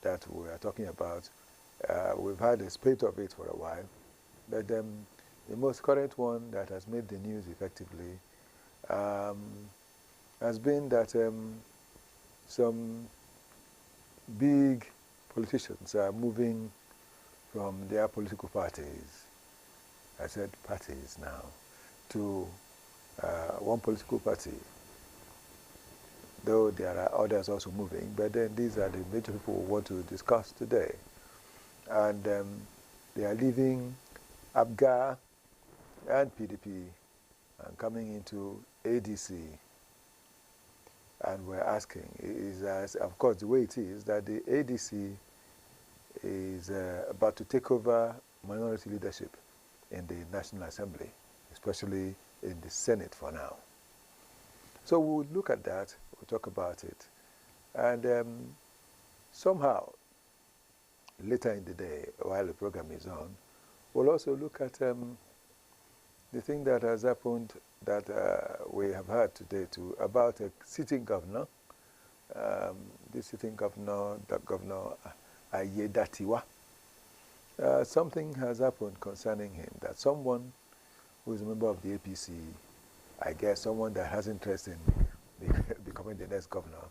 that we are talking about, we've had a spate of it for a while, but the most current one that has made the news effectively has been that some big politicians are moving from their political parties, I said parties now, to one political party, though there are others also moving, but then these are the major people we want to discuss today. And they are leaving ABGA and PDP and coming into ADC. And we're asking, of course, the way it is, that the ADC is about to take over minority leadership in the National Assembly, especially in the Senate for now. So we'll look at that, we'll talk about it. And somehow, later in the day, while the program is on, we'll also look at the thing that has happened that we have heard today too, about a sitting governor. This sitting governor, Governor Ayedatiwa. Something has happened concerning him, that someone who is a member of the APC, I guess someone that has interest in becoming the next governor,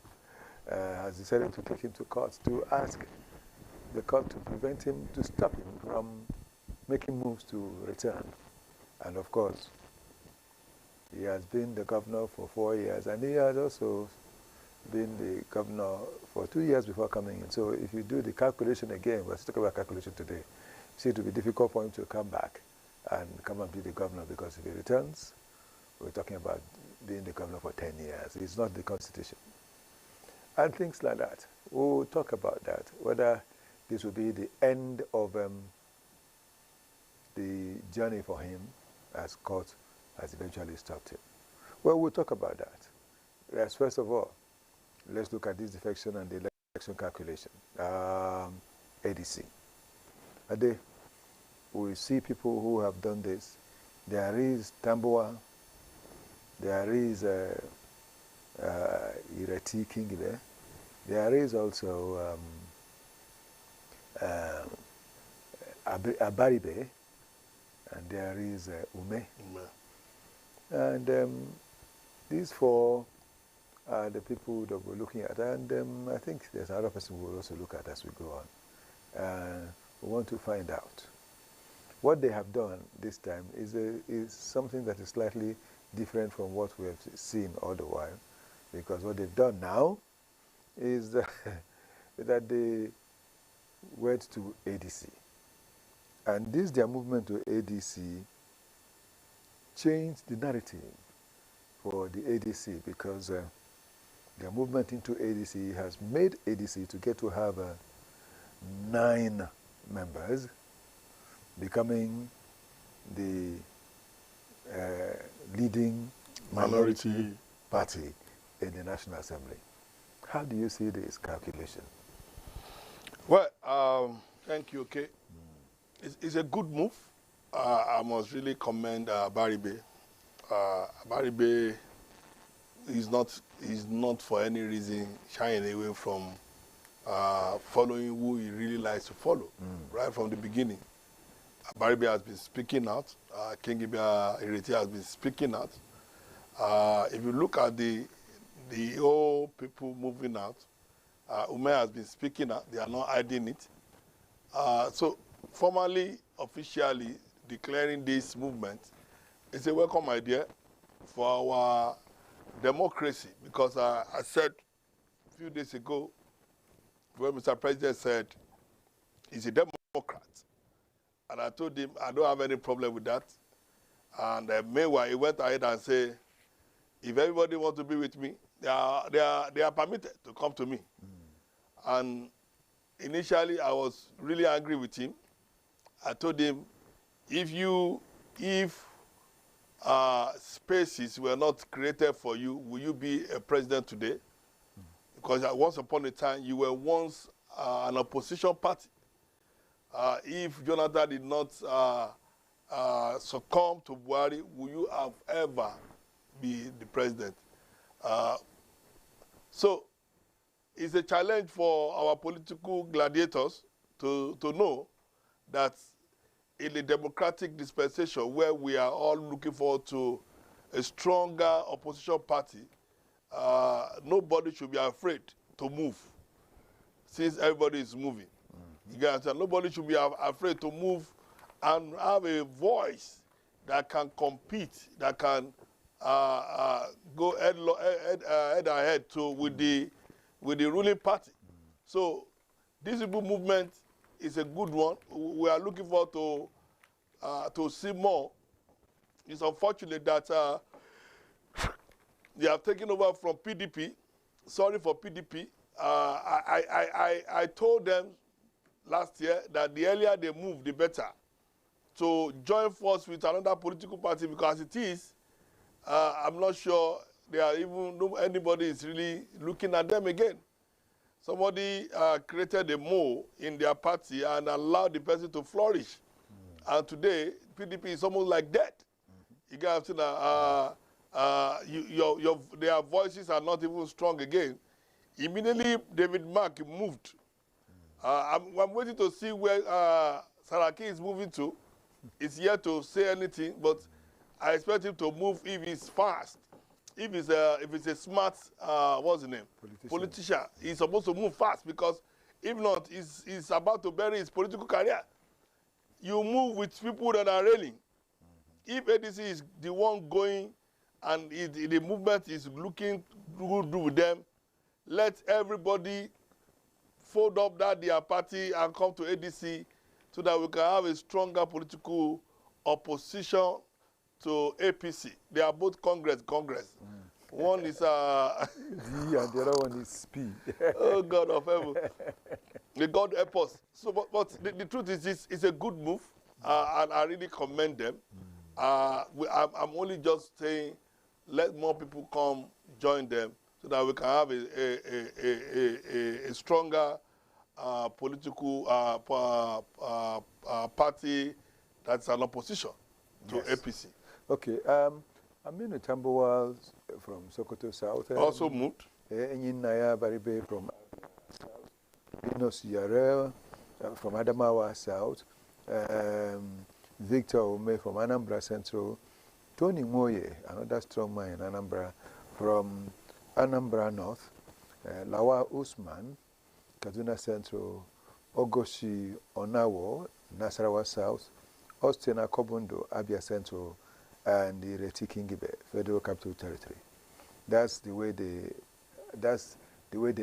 has decided to take him to court to ask the court to prevent him, to stop him from making moves to return. And of course, he has been the governor for 4 years, and he has also been the governor for 2 years before coming in. So if you do the calculation again, we're talking about calculation today, see, it will be difficult for him to come back and come and be the governor, because if he returns, we're talking about being the governor for 10 years. It's not the Constitution. And things like that. We'll talk about that, whether this will be the end of the journey for him, as court has eventually stopped him. Well, we'll talk about that. First of all, let's look at this defection and the election calculation, ADC. We see people who have done this. There is Tamboa, there is Ireti Kingibe, there is also Abaribe, and there is Ume. And these four are the people that we're looking at. And I think there's another person we'll also look at as we go on. We want to find out. What they have done this time is something that is slightly different from what we have seen all the while. Because what they've done now is that they went to ADC. And their movement to ADC changed the narrative for the ADC, because their movement into ADC has made ADC to get to have 9 members, becoming the leading minority party in the National Assembly. How do you see this calculation? Well, thank you, okay. It's a good move. I must really commend Baribe. Baribe is not for any reason shying away from following who he really likes to follow, right from the beginning. Baribe has been speaking out. Kingibe Ireti has been speaking out. If you look at the old people moving out, Ume has been speaking out. They are not hiding it. So formally, officially declaring this movement is a welcome idea for our democracy, because I said a few days ago when Mr. President said he's a Democrat, and I told him I don't have any problem with that. And meanwhile, he went ahead and said, if everybody wants to be with me, they are permitted to come to me. And initially, I was really angry with him. I told him, if spaces were not created for you, will you be a president today? Because once upon a time, you were once an opposition party. If Jonathan did not succumb to Buhari, will you have ever be the president? So it's a challenge for our political gladiators to know that in a democratic dispensation where we are all looking forward to a stronger opposition party, nobody should be afraid to move since everybody is moving. You guys, nobody should be afraid to move and have a voice that can compete, that can go head ahead with the ruling party. So this people movement is a good one. We are looking forward to see more. It's unfortunate that they have taken over from PDP. Sorry for PDP. I told them last year that the earlier they move, the better. To join force with another political party, because it is, I'm not sure anybody is really looking at them again. Somebody created a mole in their party and allowed the person to flourish. And today, PDP is almost like dead. You guys see that their voices are not even strong again. Immediately, David Mark moved. I'm waiting to see where Saraki is moving to. It's yet to say anything, but I expect him to move if he's fast. If it's a smart, what's the name? Politician. He's supposed to move fast, because if not, he's about to bury his political career. You move with people that are railing. If ADC is the one going and the movement is looking good with them, let everybody fold up their party and come to ADC so that we can have a stronger political opposition to APC. They are both Congress. One is D and the other one is P. Oh, God of heaven. May God help us. So, but the truth is, this is a good move, and I really commend them. I'm only just saying, let more people come join them so that we can have a stronger political party that's an opposition to APC. Okay. Aminu Tambuwal from Sokoto South. Also moved. Naya Baribe from Inos Yarel from Adamawa South. Victor Ome from Anambra Central. Tony Moye, another strong man in Anambra, from Anambra North. Lawa Usman, Kaduna Central. Ogoshi Onawo, Nasarawa South. Austin Akobundo, Abia Central. And the Reti Kingibe, Federal Capital Territory. That's the way they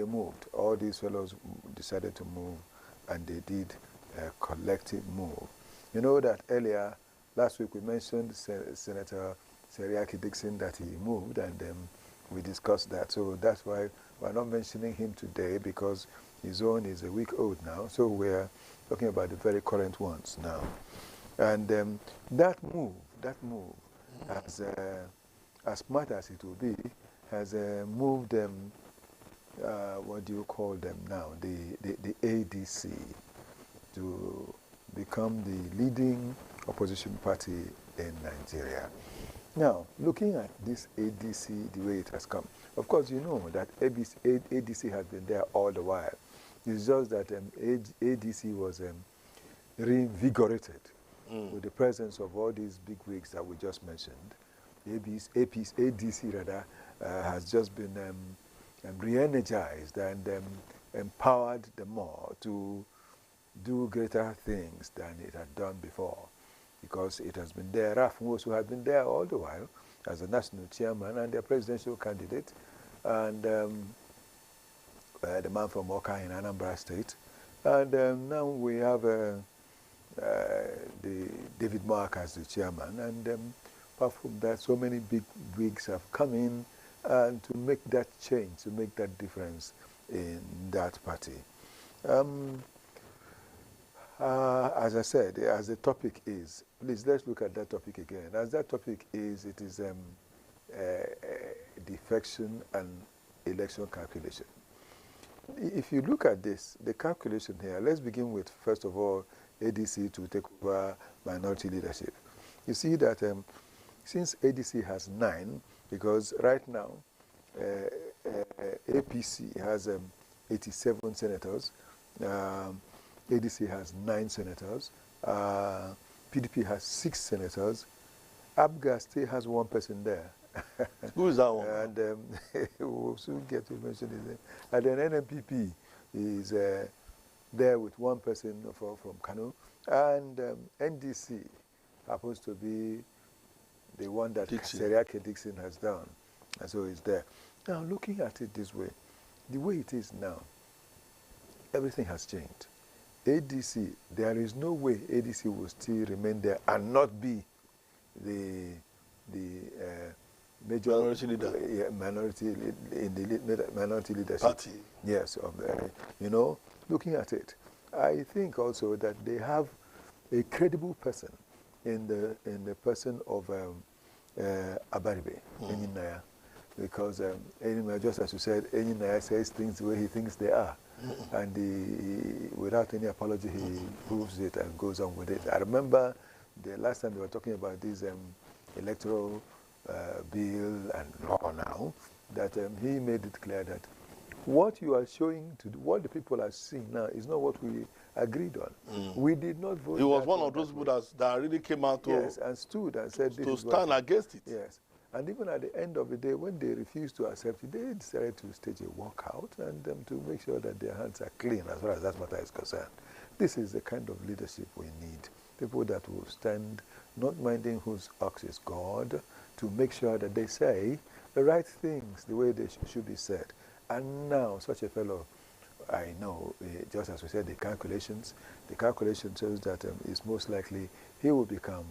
moved. All these fellows decided to move, and they did a collective move. You know that earlier, last week we mentioned Senator Seriaki Dixon, that he moved, and we discussed that. So that's why we're not mentioning him today, because his own is a week old now. So we're talking about the very current ones now. And that move, as smart as it will be, has moved them, what do you call them now, the ADC, to become the leading opposition party in Nigeria. Now, looking at this ADC, the way it has come, of course you know that ADC has been there all the while. It's just that ADC was reinvigorated with the presence of all these big wigs that we just mentioned. ADC rather, has just been re-energized and empowered them more to do greater things than it had done before, because it has been there. Raf Mosu has been there all the while as a national chairman and their presidential candidate, and the man from Oka in Anambra State. And now we have the David Mark as the chairman, and apart from that, so many big wigs have come in and to make that change, to make that difference in that party. As I said, as the topic is, please let's look at that topic again. As that topic is, it is defection and election calculation. If you look at this, the calculation here, let's begin with, first of all, ADC to take over minority leadership. You see that since ADC has 9, because right now APC has 87 senators. ADC has 9 senators. PDP has 6 senators. ABGA still has 1 person there. Who is that one? And we'll soon get to mention his name. And then NMPP is there with 1 person from Kano. And NDC happens to be the one that Seriake Dixon has done. And so it's there. Now, looking at it this way, the way it is now, everything has changed. ADC, there is no way ADC will still remain there and not be the major minority leader. Minority in the minority leadership. Party. Yes, you know, looking at it, I think also that they have a credible person in the person of Abaribe, Enyinaya, because just as you said, Enyinaya says things the way he thinks they are. And without any apology, he proves it and goes on with it. I remember the last time they were talking about this electoral bill and law now, that he made it clear that what you are showing what the people are seeing now is not what we agreed on. We did not vote. He was one of those people that really came out to, yes, and stood and said to stand against it. Yes. And even at the end of the day, when they refused to accept it, they decided to stage a walkout and to make sure that their hands are clean as far as that matter is concerned. This is the kind of leadership we need. People that will stand, not minding whose ox is God, to make sure that they say the right things the way they should be said. And now, such a fellow, I know, just as we said, the calculation shows that it's most likely he will become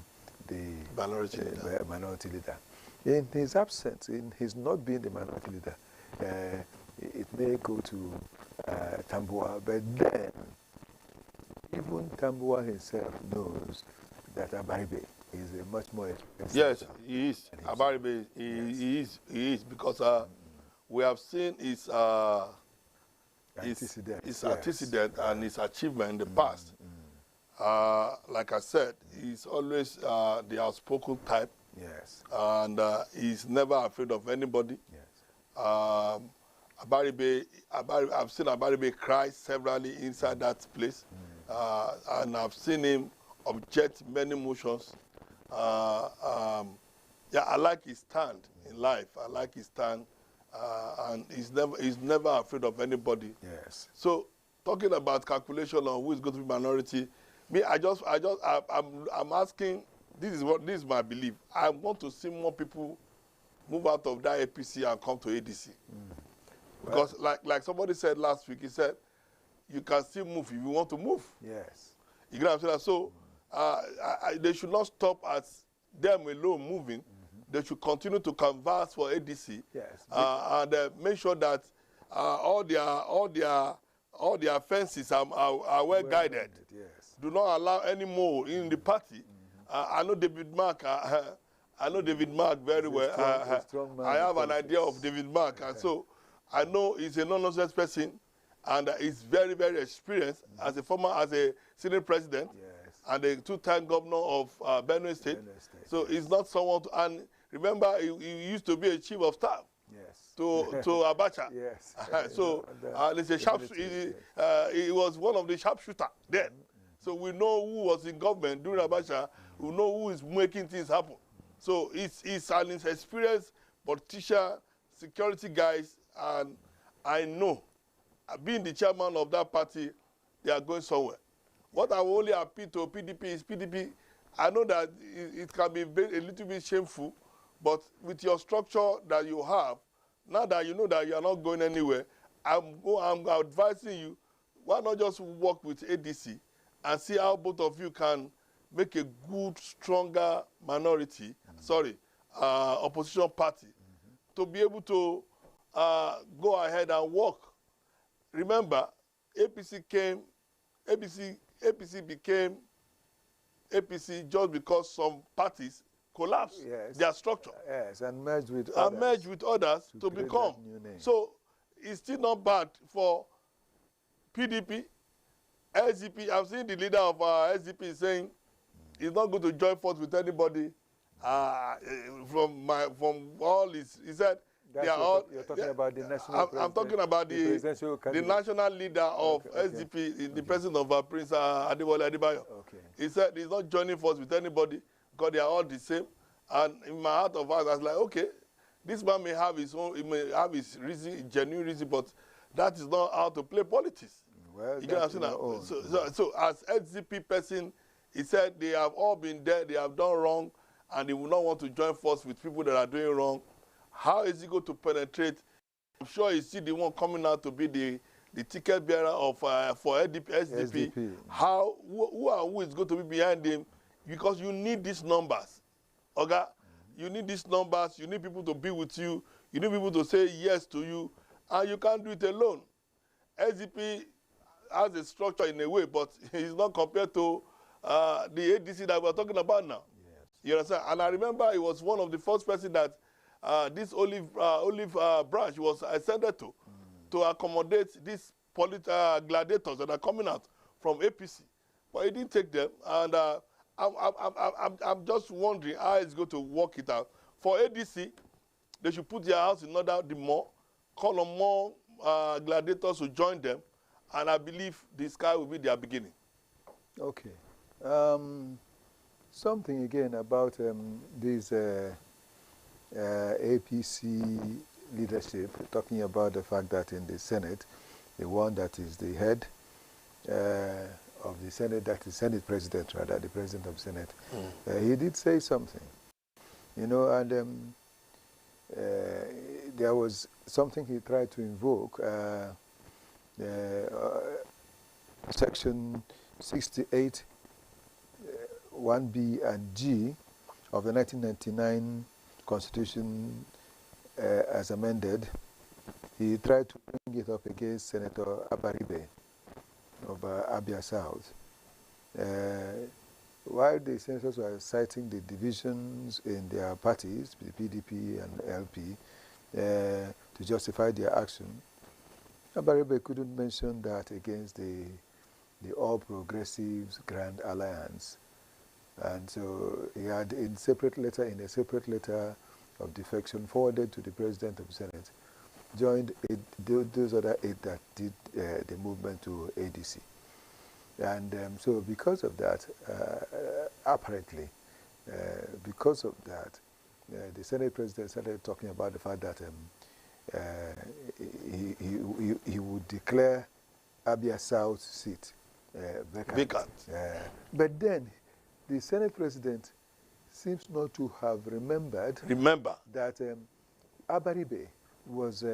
the minority leader. In his absence, in his not being the minority leader, it may go to Tambuwa, but then even Tambuwa himself knows that Abaribe is a much more expensive. Yes, he is. Abaribe, he is, because we have seen his antecedent and his achievement in the past. Like I said, he's always the outspoken type. Yes. And he's never afraid of anybody. Yes. Abaribe, I've seen Abaribe cry severally inside that place. And I've seen him object many motions. Yeah, I like his stand in life. I like his stand. And he's never afraid of anybody. Yes. So talking about calculation on who is going to be minority, I'm asking. This is my belief. I want to see more people move out of that APC and come to ADC. Because like somebody said last week, he said, you can still move if you want to move. Yes. You get what I'm saying? So they should not stop at them alone moving. They should continue to canvass for ADC. Yes. And make sure that all their fences are well guided. Yes. Do not allow any more in the party. I know David Mark. I know David Mark very well. I have an idea of David Mark, and so I know he's a non-nonsense person, and he's very, very experienced as a Senate president, and a 2-time governor of Benue State. So he's not someone to, and remember, he used to be a chief of staff. Yes. To Abacha. Yes. So it's a he was one of the sharpshooter then. So we know who was in government during Abacha. We know who is making things happen. So he's an experienced politician, security guys, and I know, being the chairman of that party, they are going somewhere. What I will only appeal to PDP is PDP. I know that it can be a little bit shameful, but with your structure that you have, now that you know that you are not going anywhere, I'm advising you, why not just work with ADC and see how both of you can make a good, stronger minority, opposition party, to be able to go ahead and work. Remember, APC became APC just because some parties collapsed their structure. Yes, and merged with others to become. So it's still not bad for PDP, SDP. I've seen the leader of SDP saying he's not going to join force with anybody. From all his, he said They are all. You're talking about the national. I'm talking about the presidential candidate. The national leader of SDP, the president of Prince Adewale Adebayo. Okay. He said he's not joining force with anybody because they are all the same. And in my heart of hearts, I was like, okay, this man may have his own, he may have his reason, genuine reason, but that is not how to play politics. Well, you can see now. So as SDP person, he said they have all been there, they have done wrong, and they will not want to join force with people that are doing wrong. How is he going to penetrate? I'm sure he's still the one coming out to be the ticket bearer of for SDP. How who is going to be behind him? Because you need these numbers, okay? You need these numbers. You need people to be with you. You need people to say yes to you, and you can't do it alone. SDP has a structure in a way, but it's not compared to the ADC that we're talking about now. Yes. You understand? And I remember it was one of the first person that this olive branch was ascended to accommodate these gladiators that are coming out from APC. But he didn't take them, and I'm just wondering how it's going to work it out. For ADC, they should put their house in order the more, call on more gladiators to join them, and I believe the sky will be their beginning. Okay. Something again about this APC leadership, talking about the fact that in the Senate, the one that is the head of the Senate, that is Senate President, rather, the President of the Senate, he did say something, you know, and there was something he tried to invoke, Section 68, 1B and G of the 1999 Constitution as amended. He tried to bring it up against Senator Abaribe of Abia South. While the senators were citing the divisions in their parties, the PDP and LP, to justify their action, Abaribe couldn't mention that against the All Progressives Grand Alliance. And so he had in a separate letter of defection forwarded to the President of the Senate, joined those other 8 that did the movement to ADC. And so because of that, apparently, because of that, the Senate President started talking about the fact that he would declare Abia South seat vacant. But then the Senate President seems not to have remembered that Abaribe was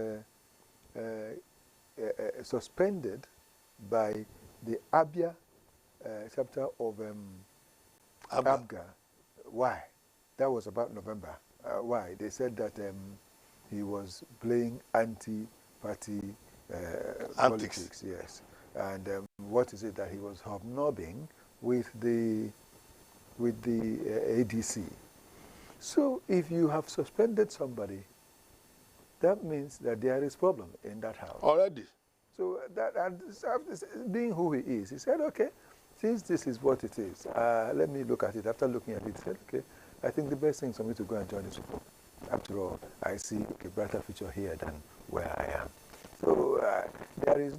suspended by the Abia chapter of ABGA. Why? That was about November. Why? They said that he was playing anti-party politics. Yes. And what is it that he was hobnobbing with the ADC? So if you have suspended somebody, that means that there is problem in that house. Already. So that, and being who he is, he said, okay, since this is what it is, let me look at it. After looking at it, he said, okay, I think the best thing is for me to go and join the support. After all, I see a brighter future here than where I am. So there is,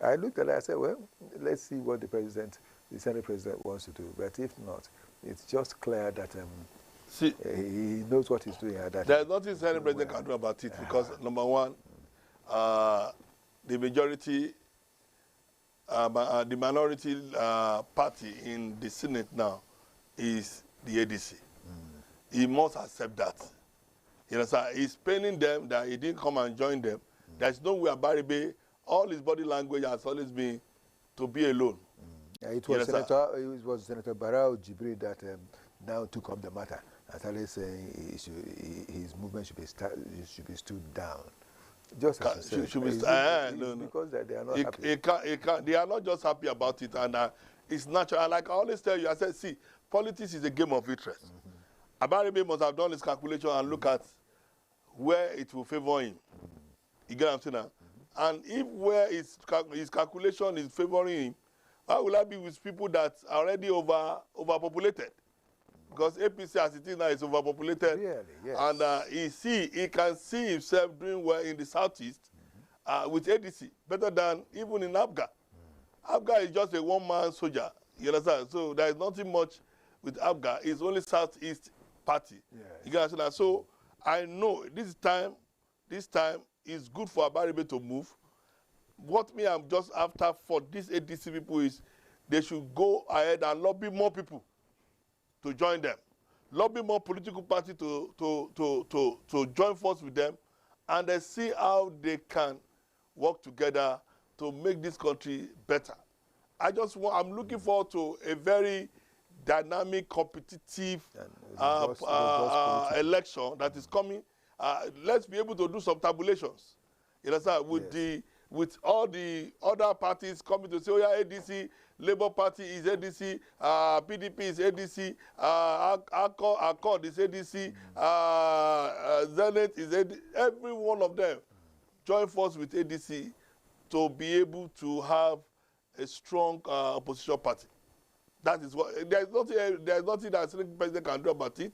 I looked at it, I said, well, let's see what the Senate President wants to do. But if not, it's just clear that he knows what he's doing. There's nothing the Senate President can do about it because, number one, the majority, the minority party in the Senate now is the ADC. He must accept that. You know, so he's paining them that he didn't come and join them. There's no way Abaribe, all his body language has always been to be alone. It was Senator Barao Jibril that now took up the matter and started saying his movement should be stood down. Just as should be because they are not happy. They are not just happy about it, and it's natural. And like I always tell you, I said, see, politics is a game of interest. Abaribe must have done his calculation and look at where it will favor him. You get what I'm saying now? And if where his calculation is favoring him, how will I be with people that are already overpopulated? because APC as it is now is overpopulated. Really, yes. And he can see himself doing well in the southeast with ADC, better than even in APGA. APGA is just a one-man soldier, you understand? So there is nothing much with APGA. It's only Southeast Party. Yes. You understand? So I know this time is good for Abaribe to move. What me I'm just after for these ADC people is they should go ahead and lobby more people to join them. Lobby more political parties to join force with them, and then see how they can work together to make this country better. I'm looking forward to a very dynamic, competitive election that is coming. Let's be able to do some tabulations. You understand? With all the other parties coming to say, oh yeah, ADC, Labour Party is ADC, PDP is ADC, Accord is ADC, Zenith is ADC. Every one of them join force with ADC to be able to have a strong opposition party. That is what there's nothing that the president can do about it.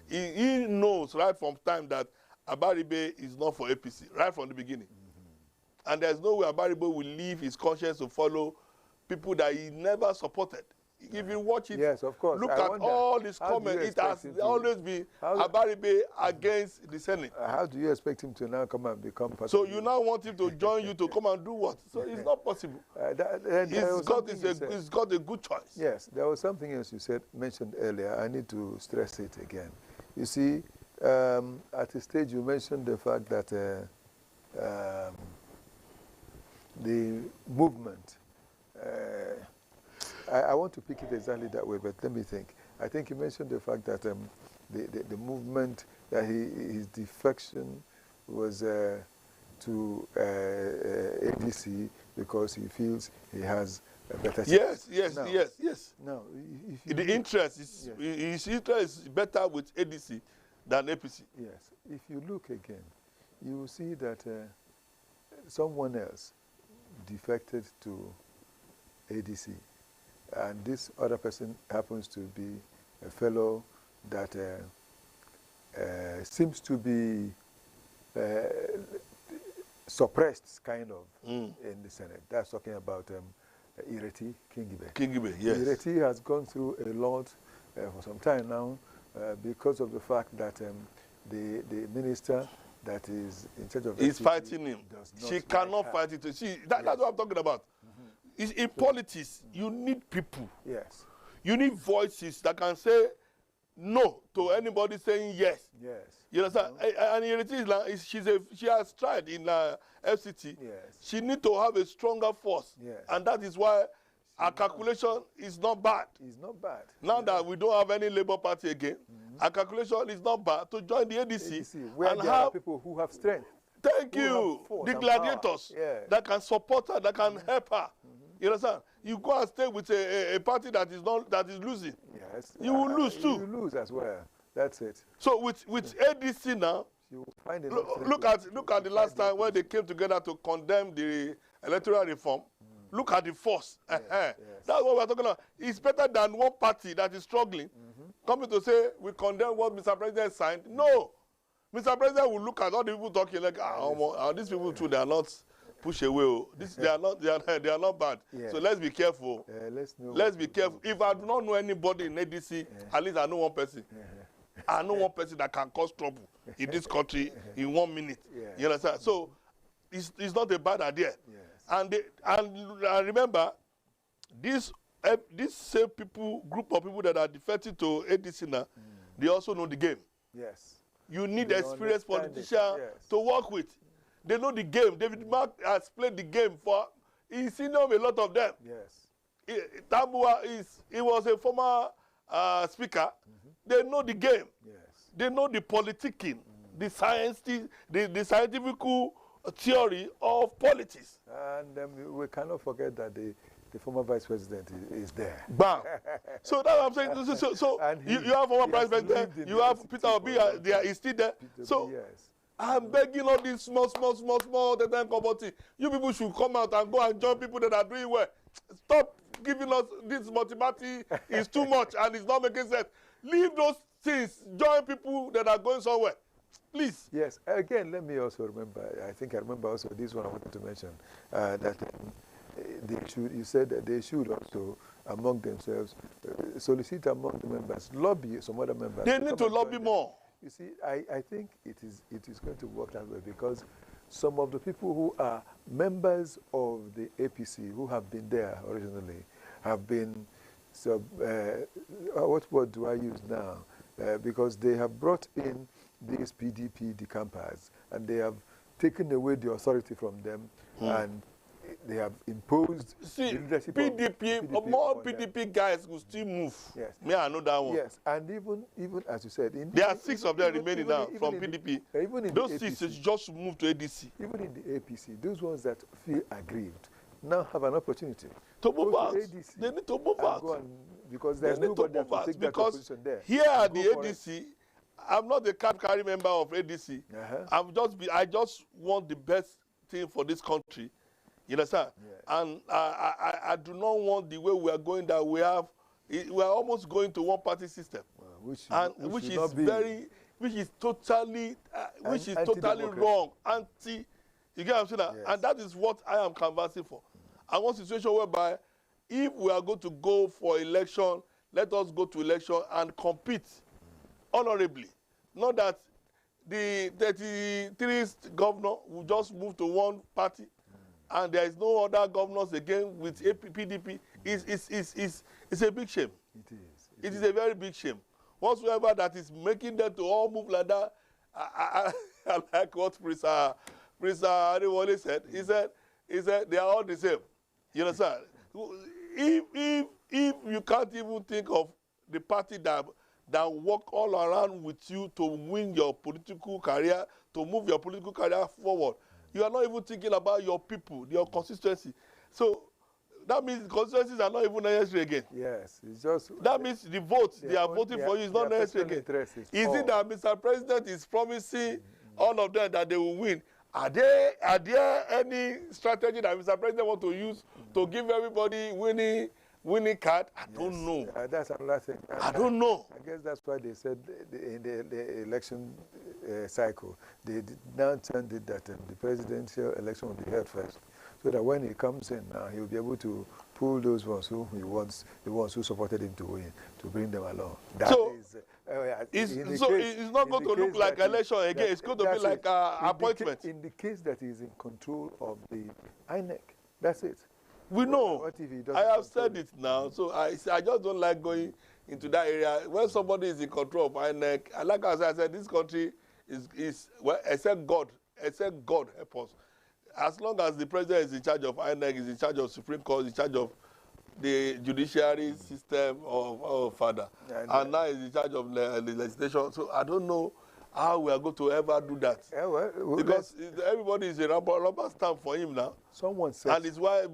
He knows right from time that Abaribe is not for APC, right from the beginning. And there's no way Abaribe will leave his conscience to follow people that he never supported. If you watch it, yes, of course. look at all his comments. It has always been Abaribe against the Senate. How do you expect him to now come and become part So you now want him to join you to come and do what? So it's not possible. He's got a good choice. Yes, there was something else you mentioned earlier. I need to stress it again. You see, at a stage you mentioned the fact that the movement, I want to pick it exactly that way, but let me think. I think you mentioned the fact that the movement, that his defection was to ADC because he feels he has a better chance. Yes. Now, the interest is, his interest is better with ADC than APC. Yes. If you look again, you will see that someone else defected to ADC, and this other person happens to be a fellow that seems to be suppressed kind of in the Senate. That's talking about Ireti Kingibe. Kingibe, yes. Ireti has gone through a lot for some time now because of the fact that the minister that is in charge of he's fighting him. She cannot fight it. See, that's what I'm talking about. In politics, you need people. Yes. You need voices that can say no to anybody saying yes. Yes. You understand? And she has tried in FCT. Yes. She needs to have a stronger force. Yes. And that is why our calculation is not bad. It's not bad. Now that we don't have any Labour Party again, our calculation is not bad to join the ADC. Where there are people who have strength. Thank you. The gladiators that can support her, that can help her. You understand? You go and stay with a party that is losing. Yes. You will lose too. You will lose as well. That's it. So with ADC now, you will find look at the last time when they came together to condemn the electoral reform. Look at the force. Yes. That's what we're talking about. It's better than one party that is struggling coming to say we condemn what Mr. President signed. No. Mr. President will look at all the people talking like, these people too, they are not push away. They are not bad. Yes. So let's be careful. Let's be careful. If I do not know anybody in ADC, at least I know one person. I know one person that can cause trouble in this country in 1 minute. You understand? So it's not a bad idea. Yes. And remember, this same group of people that are defected to ADC now, they also know the game. Yes. You need experienced politicians to work with. They know the game. David Mark has played the game he's seen a lot of them. Yes. Tambua he was a former speaker. They know the game. Yes. They know the politicking, the science, the scientific theory of politics. And we cannot forget that the former vice president is there. Bam. So that's what I'm saying. So you have former vice president, you have Peter Obi, he's still there. So yes. I'm begging all these small the time community. You people should come out and go and join people that are doing well. Stop giving us this mathematics is too much and it's not making sense. Leave those things. Join people that are going somewhere. Please. Yes. Again, let me also remember, I think I remember also this one I wanted to mention, that they should, you said that they should also, among themselves, solicit among the members, lobby some other members. They need to lobby more. You see, I think it is going to work that way because some of the people who are members of the APC, who have been there originally, have been, what word do I use now? Because they have brought in these PDP decampers and they have taken away the authority from them and they have imposed see, the leadership PDP, of PDP more PDP guys will still move. Yes. Me, I know that one. Yes, and even as you said, there are 6 of them remaining now from PDP. Even in those the 6 just moved to ADC. Even in the APC, those ones that feel aggrieved now have an opportunity to move out. ADC they need to move out. Because there's nobody that will take that position there. Here at the ADC, I'm not a card carry member of ADC. I just want the best thing for this country. You understand? Yes. And I do not want the way we are going that we are almost going to one party system, which is totally wrong, anti. You get what I'm saying? Yes. And that is what I am canvassing for. I want a situation whereby if we are going to go for election, let us go to election and compete honorably. Not that the 33th governor will just move to one party and there is no other governors again with PDP. It's a big shame. It is a very big shame. Whatsoever that is making them to all move like that, I like what Prince Adewale said. He said they are all the same. You understand? If you can't even think of the party that work all around with you to win your political career, to move your political career forward, you are not even thinking about your people, your constituency. So that means the constituencies are not even necessary again. Yes, it's just that means the votes they are voting for you is not necessary again. Is it that Mr. President is promising all of them that they will win? Are there any strategy that Mr. President want to use to give everybody winning card? I don't know. That's another thing. I don't know. I guess that's why they said in the election cycle, they now turned it that the presidential election will be held first, so that when he comes in, he will be able to pull those ones who he wants, the ones who supported him to win, to bring them along. That is, it's not going to look like election again. It's going to be like appointment. In the case that he's in control of the INEC, that's it. We know. I have said it now, so I just don't like going into that area. When somebody is in control of INEC, and like I said, this country is well, except God help us. As long as the president is in charge of INEC, is in charge of Supreme Court, is in charge of the judiciary system of Father, and now is in charge of the legislation. So I don't know how we are going to ever do that. Yeah, because everybody is a rubber stamp for him now. Someone said, and it's why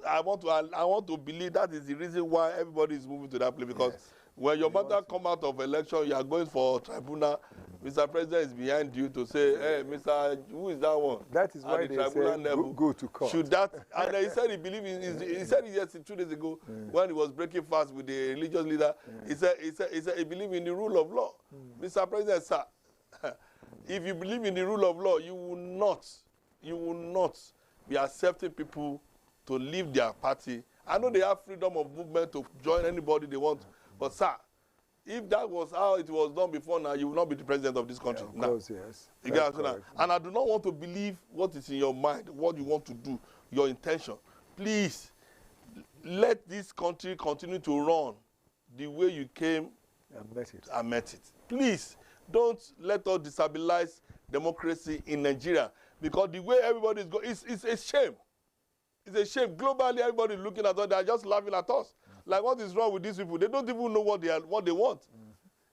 I want to believe that is the reason why everybody is moving to that place, because when your matter come out of election, you are going for tribunal. Mr. President is behind you to say, hey, Mr. Who is that one? That is why they say go to court. Should that? And he said he believed in. He said it just 2 days ago when he was breaking fast with the religious leader. He said he believed in the rule of law. Mr. President, sir, if you believe in the rule of law, you will not be accepting people to leave their party. I know they have freedom of movement to join anybody they want, but sir, if that was how it was done before now, you will not be the president of this country. Yeah, of course, yes. You get what? And I do not want to believe what is in your mind, what you want to do, your intention. Please, let this country continue to run the way you came and met it. Please, don't let us destabilize democracy in Nigeria, because the way everybody is going, it's a shame. It's a shame. Globally, everybody is looking at us. They are just laughing at us. Like, what is wrong with these people? They don't even know what they want.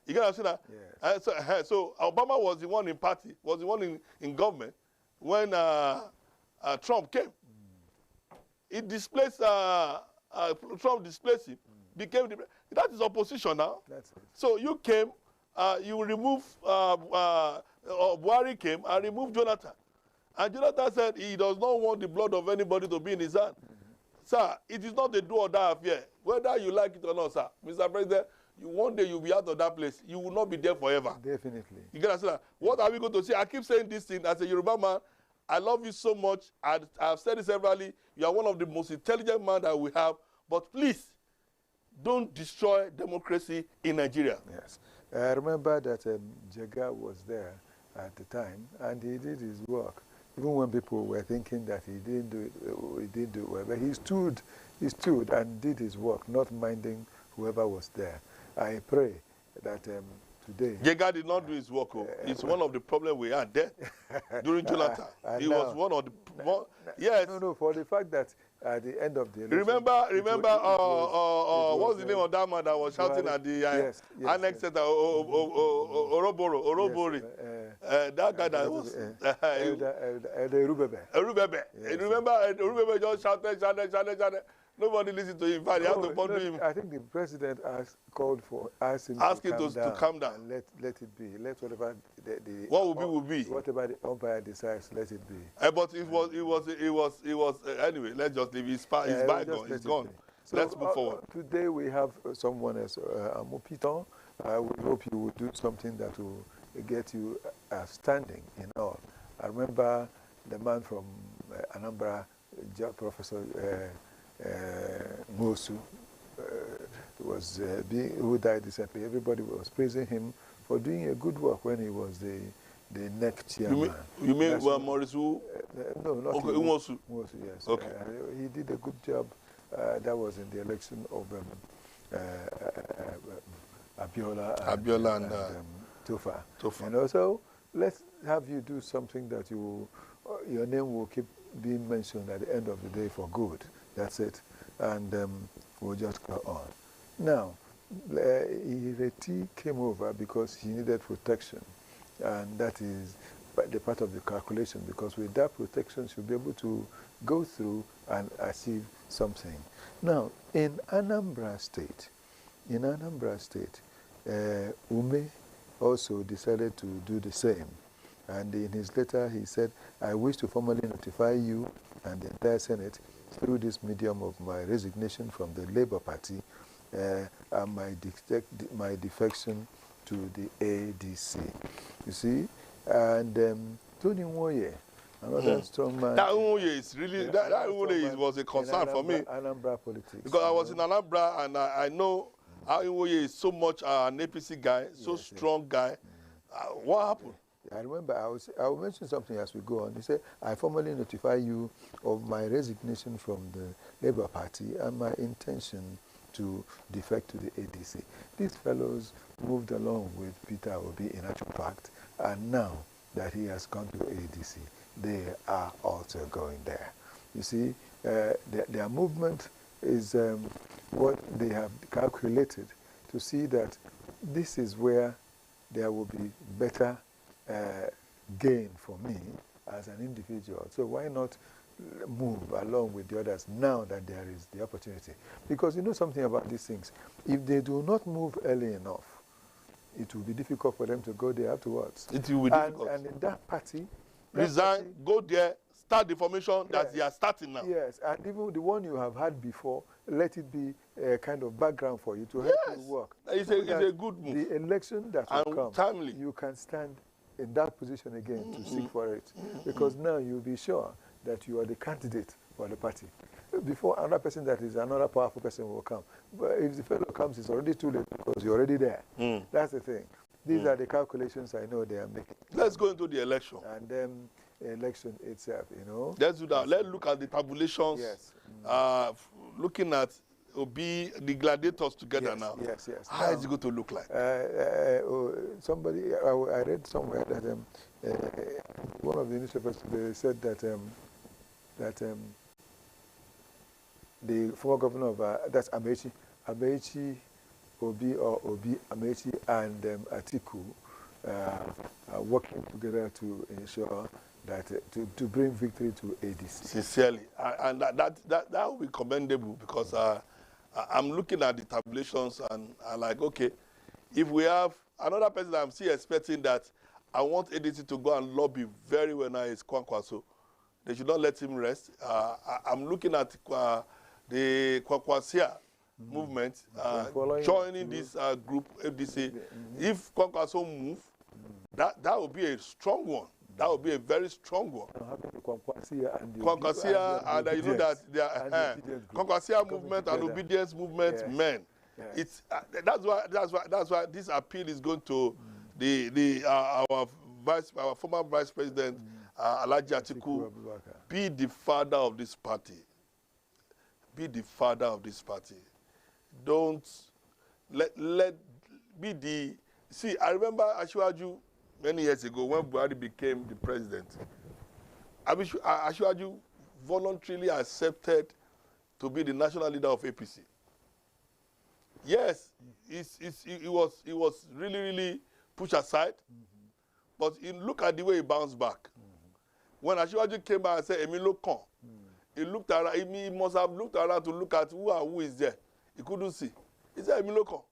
You get what I'm saying? Yes. So Obama was the one in party, was the one in government when Trump came. It displaced Trump displaced him, became that is opposition now. That's it. So you came, you remove Buhari came and removed Jonathan. And Jonathan said he does not want the blood of anybody to be in his hand. Sir, it is not a do or die affair. Whether you like it or not, sir. Mr. President, one day you'll be out of that place. You will not be there forever. Definitely. You get that? What are we going to say? I keep saying this thing as a Yoruba man. I love you so much. I've said it severally. You are one of the most intelligent men that we have. But please, don't destroy democracy in Nigeria. Yes. I remember that Jega was there at the time, and he did his work. Even when people were thinking that he didn't do it well, but he stood and did his work, not minding whoever was there. I pray that today... Jega did not do his work. It's one of the problems we had there during Jonathan. He was one of the... Yes. No, for the fact that at the end of the election... Remember, what's the name of that man that was shouting at the annex center, Orobori? That guy that was... Erubebe. Remember, Erubebe just shouted. Nobody listened to him. In fact, he had to ponder him. I think the president asked him to calm down. And let it be. Let whatever what will be. Whatever the umpire decides, let it be. But it was anyway. Let's just leave. It's bygone. It's gone. So, let's move forward. Today we have someone else, Amopiton. We hope you will do something that will get you standing in all. I remember the man from Anambra, Professor Mosu, who died recently. Everybody was praising him for doing a good work when he was the NEC chairman. You mean Maurice Wu? No, not Mosu. Mosu, yes. Okay. He did a good job. That was in the election of Abiola and Tofa. And also, let's have you do something that your name will keep being mentioned at the end of the day for good. That's it. And we'll just go on. Now, Ireti came over because he needed protection. And that is the part of the calculation, because with that protection, she'll be able to go through and achieve something. Now, in Anambra State, Ume also decided to do the same. And in his letter, he said, I wish to formally notify you and the entire Senate through this medium of my resignation from the Labour Party and my defection to the ADC. You see? And Tony Nwoye, another strong man. That Nwoye is really, that Nwoye was a concern for me. Anambra politics. Because I was in Anambra and I know how Nwoye is so much an APC guy, strong guy. What happened? I remember I will mention something as we go on. He said, I formally notify you of my resignation from the Labour Party and my intention to defect to the ADC. These fellows moved along with Peter Obi in actual fact, and now that he has gone to ADC, they are also going there. You see, their movement is what they have calculated to see that this is where there will be better gain for me as an individual. So why not move along with the others now that there is the opportunity? Because you know something about these things. If they do not move early enough, it will be difficult for them to go there afterwards. It will be difficult. And in that party... Resign, go there, start the formation that they are starting now. Yes, and even the one you have had before, let it be a kind of background for you to help you work. It's a good move. The election that will come, timely. You can stand in that position again to seek for it. Because now you'll be sure that you are the candidate for the party. Before another person that is another powerful person will come. But if the fellow comes, it's already too late because you're already there. That's the thing. These are the calculations I know they are making. Let's go into the election. And then the election itself, you know. Let's do that. Let's look at the tabulations. Yes. Looking at Obi, the gladiators together now. Yes. How is it going to look like? Somebody, I read somewhere that one of the newspapers today said that the former governor of that's Amechi, Obi Amechi, and Atiku are working together to ensure that to bring victory to ADC. Sincerely, and that will be commendable because I'm looking at the tabulations and I'm like, okay, if we have another person that I'm still expecting that I want ADC to go and lobby very well now is Kwankwaso. They should not let him rest. I'm looking at the Kwakwasia movement, joining this group, FDC. If Kwakwaso move, that would be a strong one. That would be a very strong one. Kwakwasia and you know that they are Kwakwasia movement and obedience movement men. It's that's why this appeal is going to our former vice president Alhaji Atiku. Be the father of this party. Be the father of this party. Don't let be the. See, I remember Asiwaju many years ago when Buhari became the president. Asiwaju voluntarily accepted to be the national leader of APC. Yes, he was really pushed aside, but look at the way he bounced back. When Asiwaju came back and said, "Emilo Kon," he looked around. He must have looked around to look at who is there. He couldn't see. He said, "Emilo Kon,"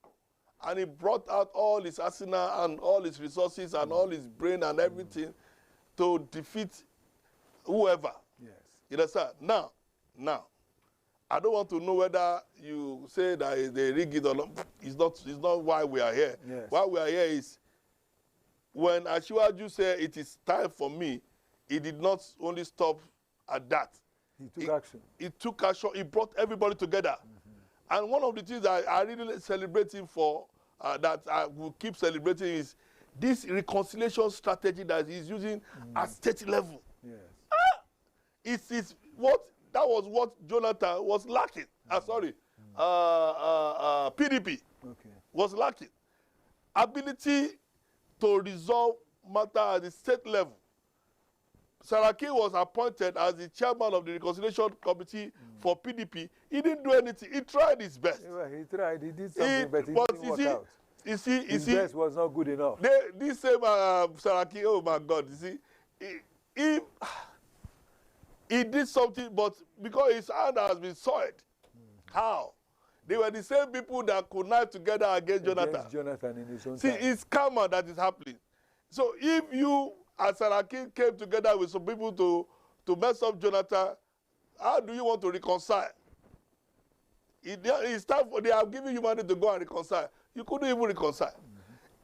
and he brought out all his arsenal and all his resources and all his brain and everything to defeat whoever. Yes. You understand? Now, I don't want to know whether you say that they rig it or not. It's not why we are here. Yes. Why we are here is when Asiwaju said it is time for me, he did not only stop at that. He took action. He took action. He brought everybody together. And one of the things that I really celebrating for, that I will keep celebrating, is this reconciliation strategy that he's using at state level. Yes. That was what Jonathan was lacking. PDP was lacking. Ability to resolve matter at the state level. Saraki was appointed as the chairman of the reconciliation committee for PDP. He didn't do anything. He tried his best. He tried. He did something, but it didn't work out. His best was not good enough. This same Saraki, oh my God, you see, he did something, but because his hand has been soiled. How? They were the same people that could knife together against Jonathan. Jonathan in his own time. See, it's karma that is happening. So if you, as Saraki, came together with some people to mess up Jonathan, how do you want to reconcile? It's time for, they are giving you money to go and reconcile. You couldn't even reconcile.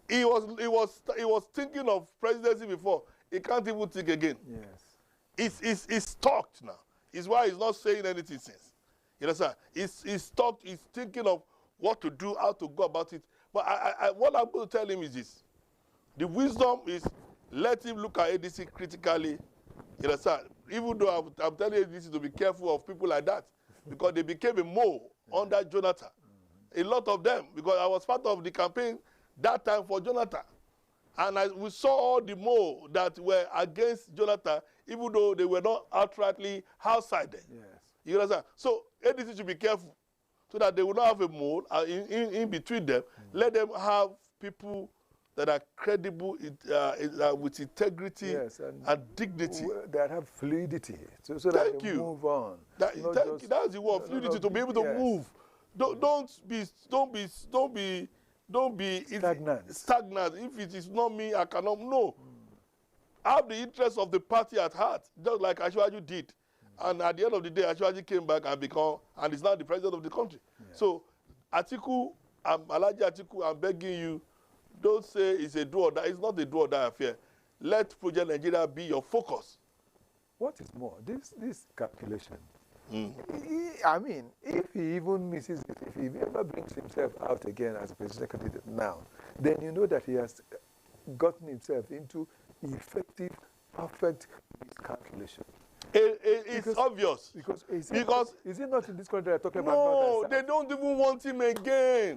He was thinking of presidency before. He can't even think again. Yes. He's stuck now. It's why he's not saying anything since. You understand? He's stuck. He's thinking of what to do, how to go about it. But what I'm going to tell him is this. The wisdom is let him look at ADC critically. You understand? Even though I'm telling ADC to be careful of people like that, because they became a mole under Jonathan. A lot of them, because I was part of the campaign that time for Jonathan. And we saw all the mole that were against Jonathan, even though they were not outrightly outside them. Yes. You understand? So ADC should be careful so that they will not have a mole in between them. Let them have people that are credible with integrity and dignity. That have fluidity. So that they move on. That's the word, fluidity, to be able to move. Don't be stagnant. If it is not me, I cannot. No. Have the interest of the party at heart, just like Asiwaju did. And at the end of the day, Asiwaju came back and is now the president of the country. So, Atiku, Alhaji Atiku, I'm begging you, don't say it's a do or die. It's not a do or die affair. Let Project Nigeria be your focus. What is more, this calculation, I mean, if he even misses it, if he ever brings himself out again as a presidential candidate now, then you know that he has gotten himself into effective, perfect miscalculation. It's obvious. Because is it not in this country they're talking about? No, they don't even want him again.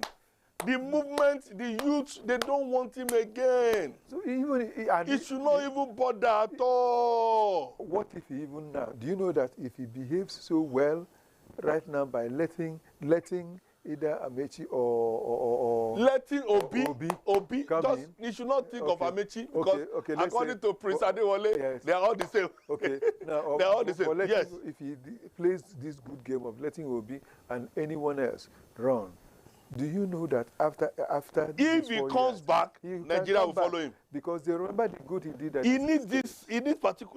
The movement, the youth, they don't want him again. So he should not even bother at all. What if he even now? Do you know that if he behaves so well right now by letting either Amechi or letting Obi just in. He should not think of Amechi because according to Prince Adewale, they are all the same. Okay, now they are all the same. If he plays this good game of letting Obi and anyone else run, Do you know that after If these he 4 comes years, back, he can Nigeria come will back follow him. because they remember the good he did. At He his needs state. this. He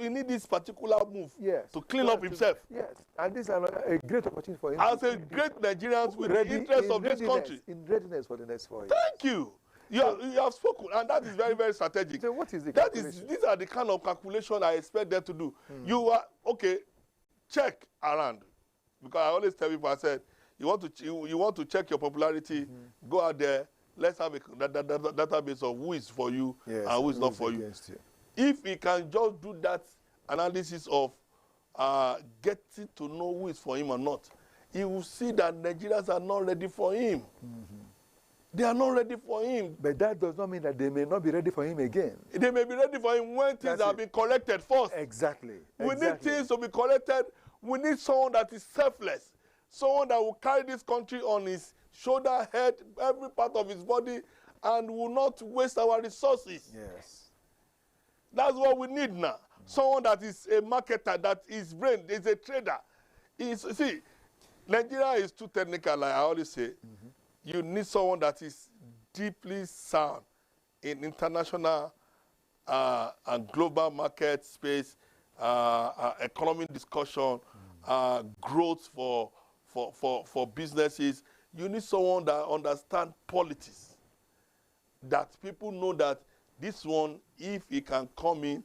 needs this particular move Yes, to clean up himself. Yes, and this is a great opportunity for him. As to a great Nigerian with ready, the interest of this readiness, country. in readiness for the next 4 years. Thank you. You have spoken, and that is very, very strategic. So what is the That calculation? is, these are the kind of calculation I expect them to do. You are okay. Check around, because I always tell people, I said, you want to check your popularity. Go out there. Let's have a database of who is for you and who is not for you. If he can just do that analysis of getting to know who is for him or not, he will see that Nigerians are not ready for him. They are not ready for him. But that does not mean that they may not be ready for him again. They may be ready for him when things have been corrected first. Exactly. We need things to be corrected. We need someone that is selfless. Someone that will carry this country on his shoulder, head, every part of his body, and will not waste our resources. Yes. That's what we need now. Someone that is a marketer, that is brain, is a trader. See, Nigeria is too technical, like I always say. You need someone that is deeply sound in international and global market space, economic discussion, growth for businesses. You need someone that understands politics, that people know that this one, if he can come in,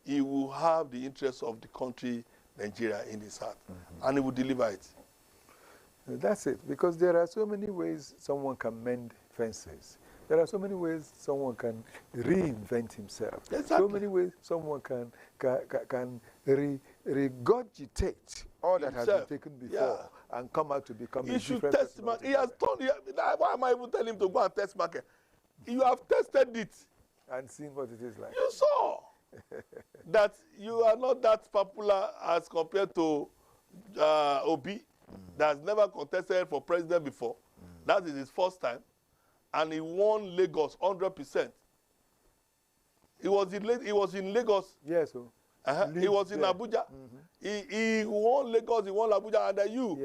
he will have the interests of the country, Nigeria, in his heart, and he will deliver it. That's it, because there are so many ways someone can mend fences. There are so many ways someone can reinvent himself. Exactly. So many ways someone can regurgitate all that has been taken before and come out to become a different person. Test market. He has told you. Why am I even telling him to go and test market? You have tested it. And seen what it is like. You saw that you are not that popular as compared to Obi, that has never contested for president before. That is his first time. And he won Lagos 100%. He was in Lagos. Yes, he was in Abuja. He won Lagos, he won Abuja, and then you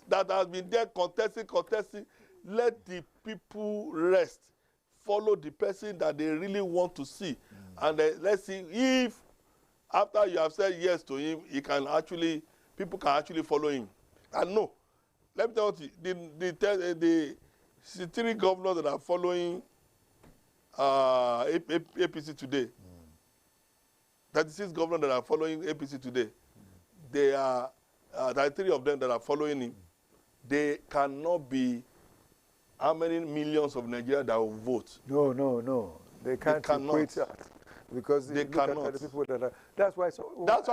that has been there contesting, let the people rest. Follow the person that they really want to see. And let's see if after you have said yes to him, people can actually follow him. And no, let me tell you, the 3 governors that are following APC today, 36 governors that are following APC today, they are, there are 3 of them that are following him. They cannot be how many millions of Nigerians that will vote. No. They can't equate that. Because they cannot. The people that are, that's why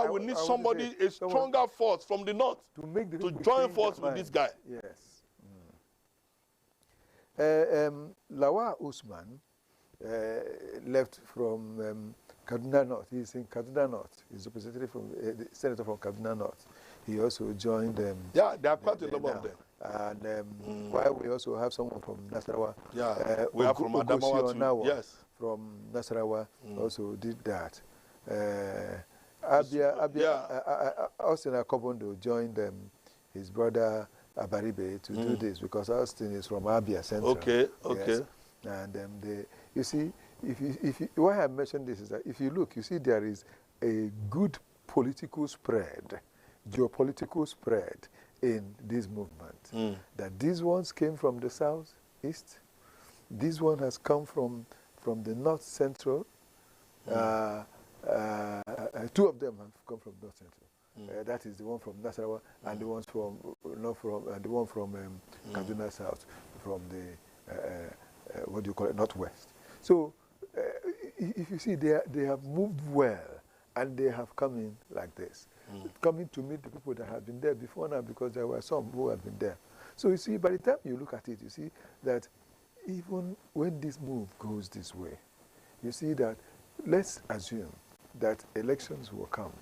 we need somebody, a stronger force from the north to join force with this guy. Yes. Lawal Usman left from Kaduna North. He's in Kaduna North. He's representative from the senator from Kaduna North. He also joined them. Yeah, there are quite a number of them. And while we also have someone from Nasarawa. Yeah, we have from Adamawa too. Yes. From Nasarawa also did that. Austin Akobondo joined his brother Abaribe to do this, because Austin is from Abia Central. Okay. Yes. And you see, why I mentioned this is that if you look, you see there is a good political spread, geopolitical spread in this movement. That these ones came from the southeast, this one has come from the north central. 2 of them have come from north central. That is the one from Nasarawa and the ones from the one from Kaduna South, from the what do you call it, northwest. So if you see, they have moved well, and they have come in like this, coming to meet the people that have been there before now, because there were some who had been there. So you see, by the time you look at it, you see that even when this move goes this way, you see that, let's assume that elections will come.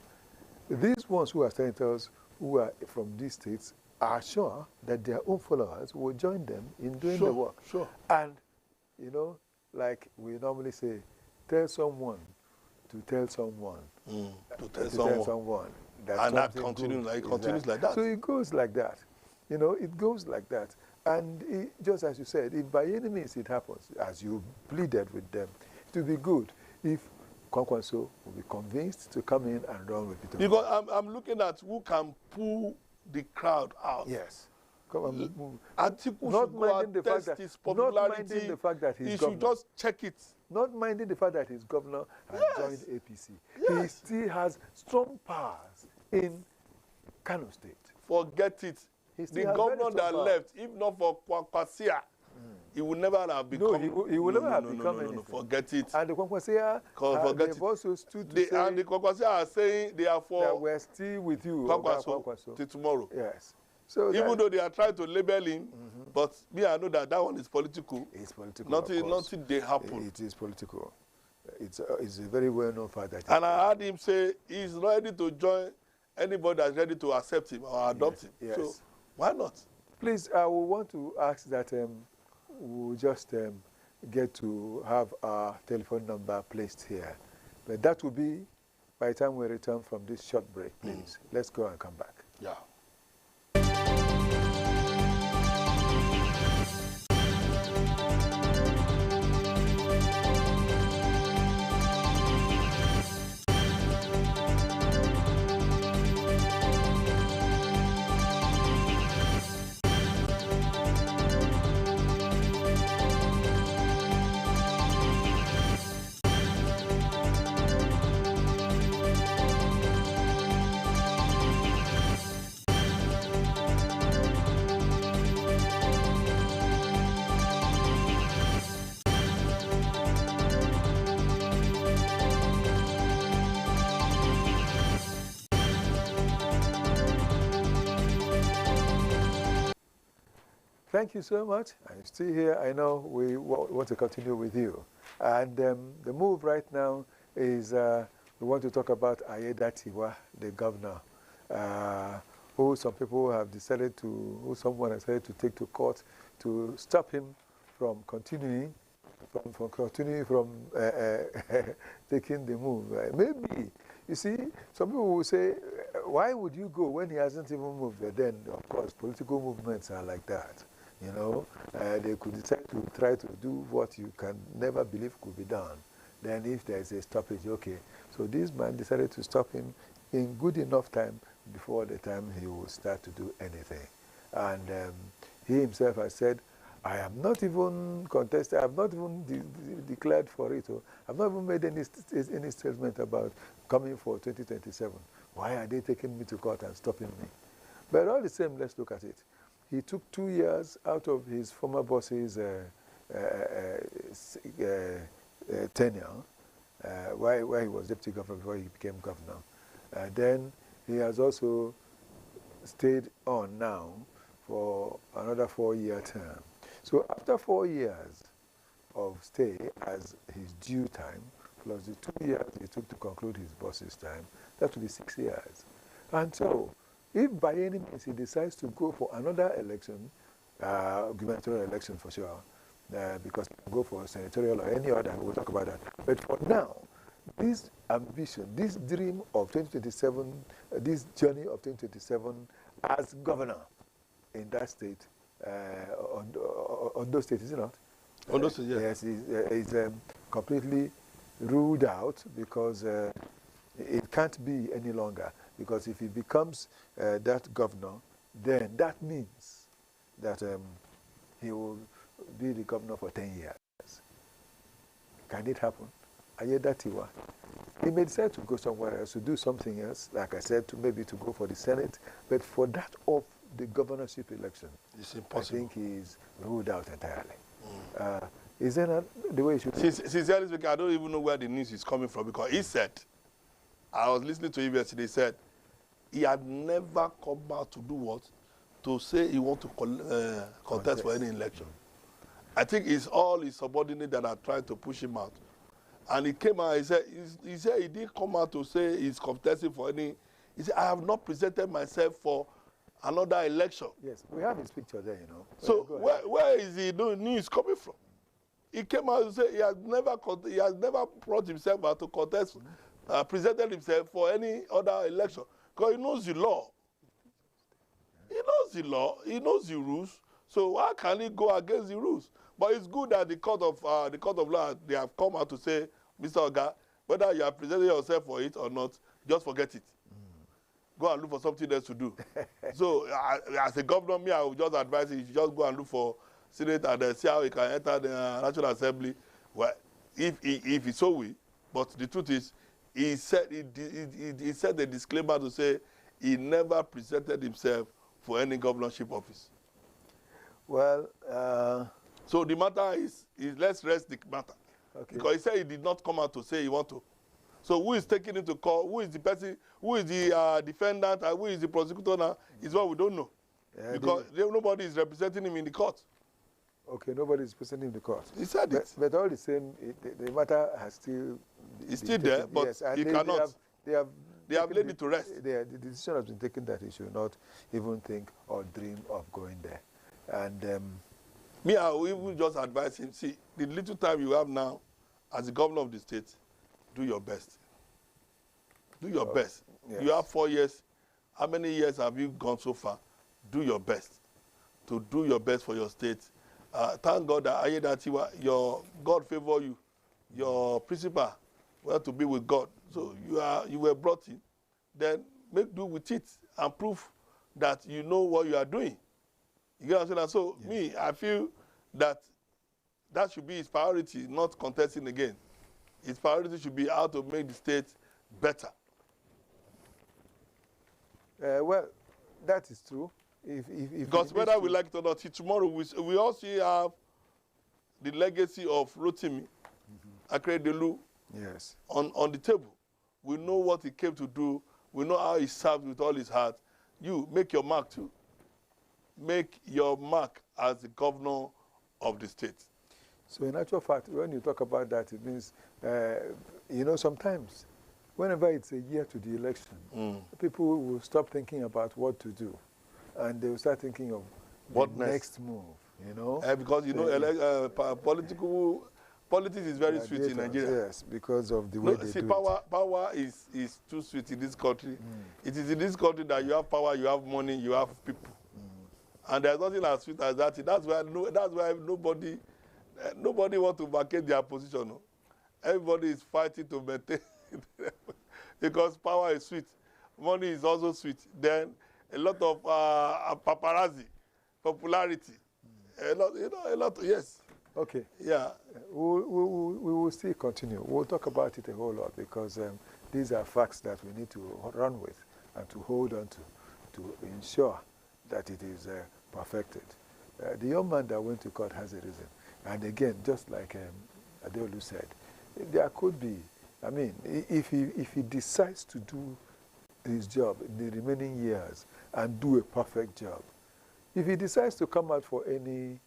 These ones who are senators, who are from these states, are sure that their own followers will join them in doing the work. Sure. And, you know, like we normally say, tell someone to tell someone. To tell someone. That and that continues like that. So it goes like that. You know, it goes like that. And just as you said, if by any means it happens, as you pleaded with them, it would be good if Kwankwaso will be convinced to come in and run with Peter. Because I'm looking at who can pull the crowd out. Yes. Come on. Atiku Not should go minding and the fact test that, his not popularity. minding the fact that he's he governor. should just check it. Not minding the fact that he's governor and Yes. joined APC. Yes. He still has strong powers in Kano State. Forget it. He The still has governor very strong that powers. left, if not for Kwankwasia, he would never have become. No, he will never have become anything. No, forget it. And the Kwankwasia, Forget they've it. also stood to say And the Kwankwasia are saying they are that for we're still with you, Kwankwaso till tomorrow. Yes. So Even though they are trying to label him, but me, I know that that one is political. it's political. Nothing they happen. It is political. It's a very well-known fact that. And I heard him say he's ready to join anybody that's ready to accept him or adopt him. Yes. So why not? Please, I will want to ask that we'll just get to have our telephone number placed here. But that will be by the time we return from this short break, please. Let's go and come back. Yeah. Thank you so much. I'm still here. I know we want to continue with you. And the move right now is we want to talk about Ayedatiwa, the governor, who some people have decided to, who someone has decided to take to court to stop him from continuing, from taking the move. Maybe, you see, some people will say, why would you go when he hasn't even moved? But then, of course, political movements are like that. You know, they could decide to try to do what you can never believe could be done. Then if there is a stoppage, okay. So this man decided to stop him in good enough time before the time he will start to do anything. And he himself has said, I am not even contested, I have not even declared for it. Or I have not even made any statement about coming for 2027. Why are they taking me to court and stopping me? But all the same, let's look at it. He took 2 years out of his former boss's tenure, while he was deputy governor before he became governor. Then he has also stayed on now for another 4-year term. So after 4 years of stay as his due time, plus the 2 years he took to conclude his boss's time, that will be 6 years. And so, if by any means he decides to go for another election, gubernatorial election for sure, because he can go for senatorial or any other, we'll talk about that. But for now, this ambition, this dream of 2027, this journey of 2027 as governor in that state, Ondo State, is it not? Ondo State, yes. Yes, is completely ruled out because it can't be any longer. Because if he becomes that governor, then that means that he will be the governor for 10 years. Can it happen? Ayedatiwa. He may decide to go somewhere else, to do something else, like I said, maybe to go for the Senate, but for that of the governorship election, it's impossible. I think he's ruled out entirely. Is that not the way it should be? Sincerely speaking, I don't even know where the news is coming from, because he said, I was listening to him yesterday, he said, he had never come out to do what? To say he wants to contest for any election. I think it's all his subordinates that are trying to push him out. And he came out, he said he didn't come out to say he's contesting for any. He said, I have not presented myself for another election. Yes, we have his picture there, you know. So where is the news coming from? He came out and said he has never brought himself out to contest, presented himself for any other election. Because he knows the law. He knows the law. He knows the rules. So why can he go against the rules? But it's good that the court of law, they have come out to say, Mr. Oga, whether you are presenting yourself for it or not, just forget it. Go and look for something else to do. So as a governor, me, I would just advise you should just go and look for Senate and see how he can enter the National Assembly. Well, if it's so will. But the truth is, he said a disclaimer to say he never presented himself for any governorship office. Well, so the matter is let's rest the matter. okay. Because he said he did not come out to say he want to. So who is taking him to court? Who is the person? Who is the defendant? And who is the prosecutor now? Is what we don't know. Because nobody is representing him in the court. Okay, nobody is presenting him in the court. He said it. But all the same, the matter has still... It's still there, but yes, and he cannot. They have laid it to rest. The decision has been taken that he should not even think or dream of going there. And me, I will even just advise him, see, the little time you have now as the governor of the state, do your best. Do your best. Yes. You have 4 years. How many years have you gone so far? Do your best. To do your best for your state. Thank God that your God favor you. Your principal went to be with God. So you were brought in. Then make do with it and prove that you know what you are doing. You get what I'm saying? So yes. Me, I feel that should be his priority, not contesting again. His priority should be how to make the state better. Well, that is true. Because whether we like it or not, tomorrow we also have the legacy of Rotimi Akeredolu yes. on the table. We know what he came to do. We know how he served with all his heart. You make your mark too. Make your mark as the governor of the state. So in actual fact, when you talk about that, it means, sometimes, whenever it's a year to the election, people will stop thinking about what to do. And they will start thinking of what next move, because, politics is very sweet in Nigeria. Yes, because of the way they do it. Power is too sweet in this country. It is in this country that you have power, you have money, you have people. And there's nothing as sweet as that. That's why nobody wants to vacate their position. No? Everybody is fighting to maintain because power is sweet. Money is also sweet. Then a lot of paparazzi, popularity. A lot, yes. Okay. Yeah. We will still continue. We'll talk about it a whole lot because these are facts that we need to run with and to hold on to ensure that it is perfected. The young man that went to court has a reason. And again, just like Adeolu said, there could be, if he decides to do his job in the remaining years and do a perfect job, if he decides to come out for any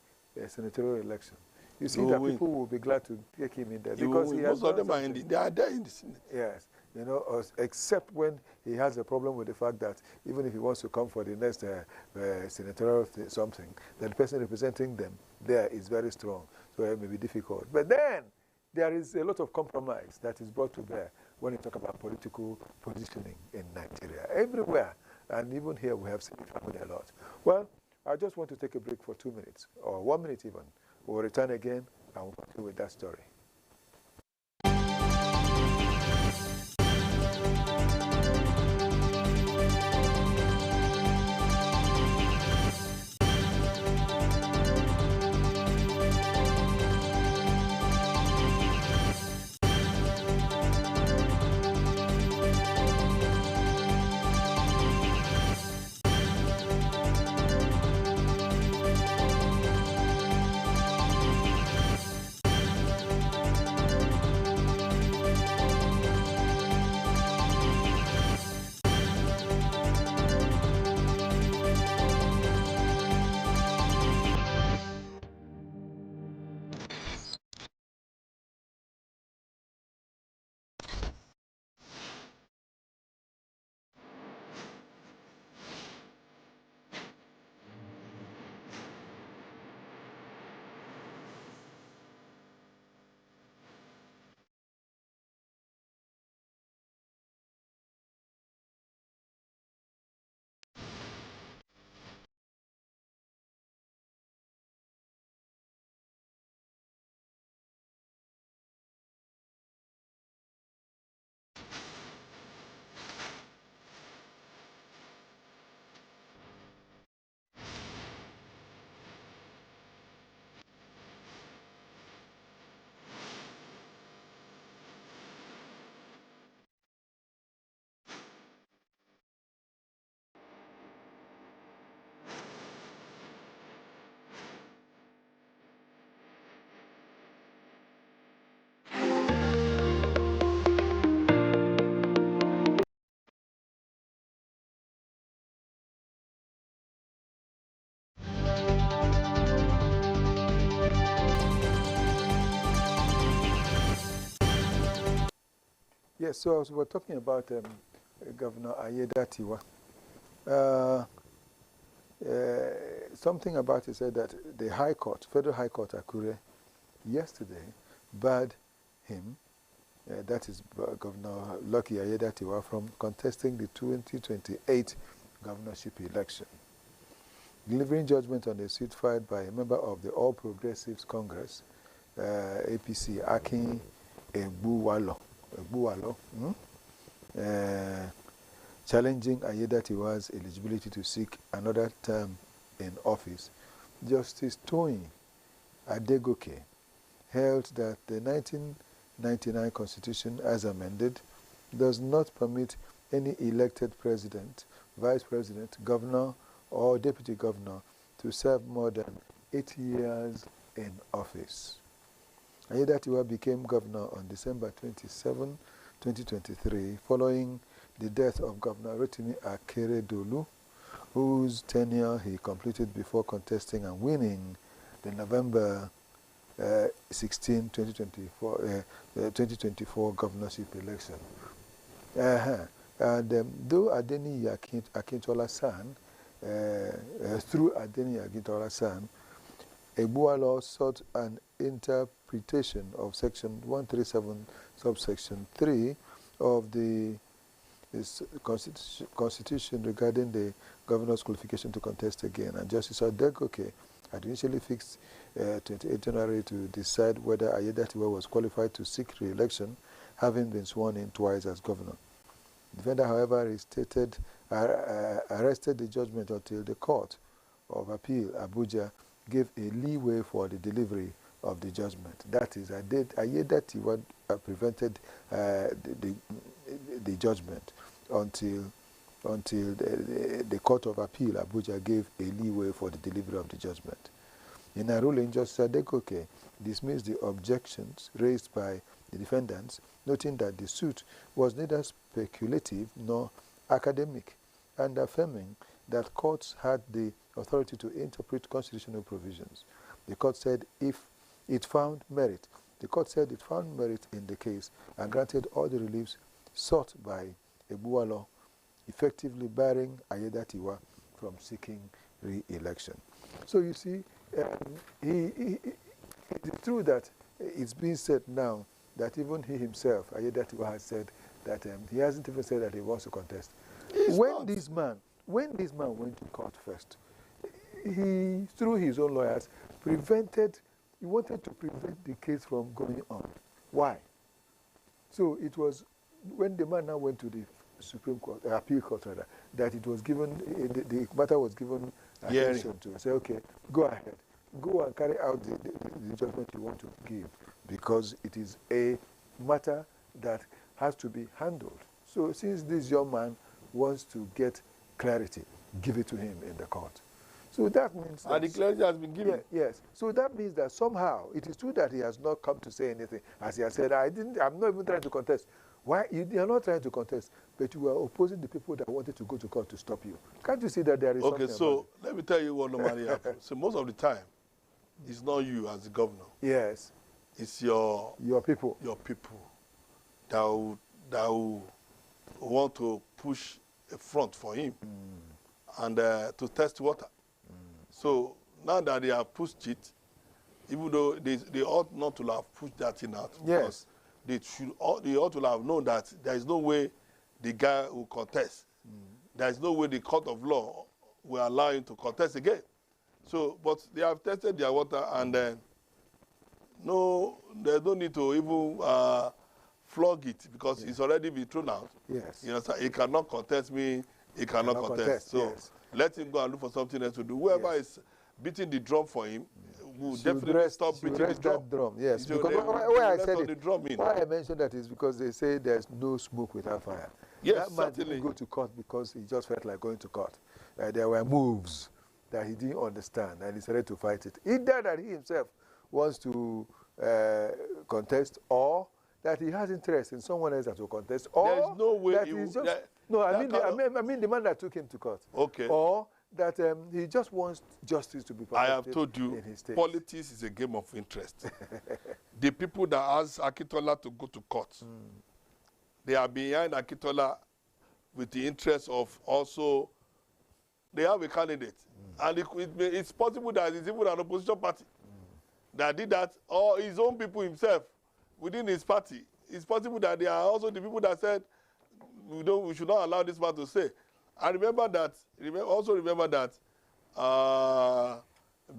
senatorial election, you see that people will be glad to take him in there because he has most of them they are there in the Senate. Yes, except when he has a problem with the fact that even if he wants to come for the next senatorial something, then the person representing them there is very strong, so it may be difficult. But then there is a lot of compromise that is brought to bear when you talk about political positioning in Nigeria, everywhere, and even here we have seen it happen a lot. Well, I just want to take a break for 2 minutes, or 1 minute even. We'll return again and we'll continue with that story. Yes, so as we're talking about Governor Ayedatiwa. Something about it said that the High Court, Federal High Court Akure, yesterday barred him, that is Governor Lucky Ayedatiwa, from contesting the 2028 governorship election. Delivering judgment on a suit filed by a member of the All Progressives Congress, APC, Akin Egbuwalo, challenging Ayedatiwa's eligibility to seek another term in office, Justice Toyin Adegoke held that the 1999 Constitution, as amended, does not permit any elected president, vice president, governor, or deputy governor to serve more than 8 years in office. Ayedatiwa became governor on December 27, 2023, following the death of Governor Rotimi Akeredolu, whose tenure he completed before contesting and winning the November 16, 2024 governorship election. And though Adeni Akintola's son, through Adeni Akintola's son, Egbuwalo sought an interpretation of Section 137, subsection 3 of the Constitution regarding the governor's qualification to contest again. And Justice Adegoke had initially fixed 28 January to decide whether Ayedatiwa was qualified to seek re-election, having been sworn in twice as governor. The defendant, however, arrested the judgment until the Court of Appeal, Abuja, gave a leeway for the delivery of the judgment. That is, Ayedatiwa prevented the judgment until the Court of Appeal, Abuja, gave a leeway for the delivery of the judgment. In a ruling, Justice Adegoke dismissed the objections raised by the defendants, noting that the suit was neither speculative nor academic, and affirming that courts had the authority to interpret constitutional provisions. The court said it found merit in the case and granted all the reliefs sought by Egbuwalo, effectively barring Ayedatiwa from seeking re-election. So you see, it's true that it's being said now that even he himself, Ayedatiwa, has said that he hasn't even said that he wants to contest. When this man went to court first, he, through his own lawyers, he wanted to prevent the case from going on. Why? So it was when the man now went to the Supreme Court, Appeal Court rather, that it was given, the matter was given attention to. Say, okay, go ahead. Go and carry out the judgment you want to give, because it is a matter that has to be handled. So since this young man wants to get clarity, give it to him in the court. So that means that... And the clarity has been given. Yes. So that means that somehow, it is true that he has not come to say anything. As he has said, I'm not even trying to contest. Why? You are not trying to contest, but you are opposing the people that wanted to go to court to stop you. Can't you see that there is something? Okay, so let me tell you what normally happens. So most of the time, it's not you as the governor. Yes. It's your people. Your people that will want to push a front for him and to test water. So now that they have pushed it, even though they ought not to have pushed that thing out, yes, because they ought to have known that there is no way the guy will contest. There is no way the court of law will allow him to contest again. So, but they have tested their water, and there's no need to even flog it, because it's already been thrown out. Yes. You know, so he cannot contest me. He cannot contest. So let him go and look for something else to do. Whoever is beating the drum for him will definitely stop beating the drum. That drum. Yes. So because why I said the drum in. Why I mentioned that is because they say there's no smoke without fire. Yes, that man didn't go to court because he just felt like going to court. There were moves that he didn't understand, and he started to fight it. Either that he himself wants to contest, or that he has interest in someone else that will contest, or there's no way that he's just... I mean the man that took him to court. Okay. Or that he just wants justice to be perfected. I have told you, in his state. Politics is a game of interest. The people that ask Akintola to go to court, they are behind Akintola with the interest of also, they have a candidate. And it's possible that it's even an opposition party that did that, or his own people himself within his party. It's possible that they are also the people that said, we should not allow this man to stay. I remember that, also remember that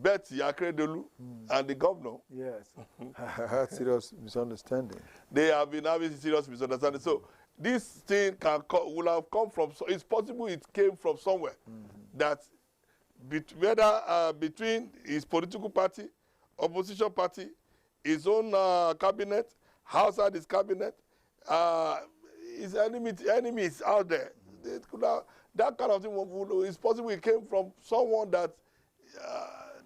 Betty Akeredolu and the governor. Yes, had serious misunderstanding. They have been having serious misunderstanding. So this thing will have come from, so it's possible it came from somewhere. That whether between his political party, opposition party, his own cabinet, outside his cabinet, his enemies out there. They could have, that kind of thing is possible it came from someone that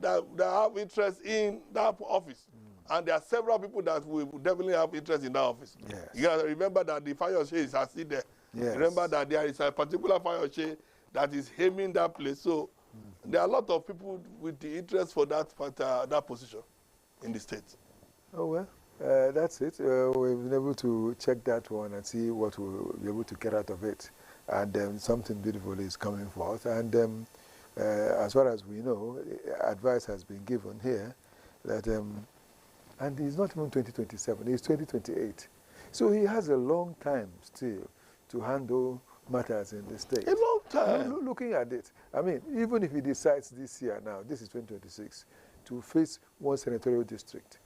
that have interest in that office. And there are several people that will definitely have interest in that office. Yes. You gotta remember that the Fayose is still there. Yes. Remember that there is a particular Fayose that is aiming that place. So there are a lot of people with the interest for that position in the state. Oh, well, that's it. We've been able to check that one and see what we'll be able to get out of it. And something beautiful is coming forth. And as far as we know, advice has been given here that, and it's not even 2027, it's 2028. So he has a long time still to handle matters in the state. A long time. Looking at it, I mean, even if he decides this year now, this is 2026, to face one senatorial district,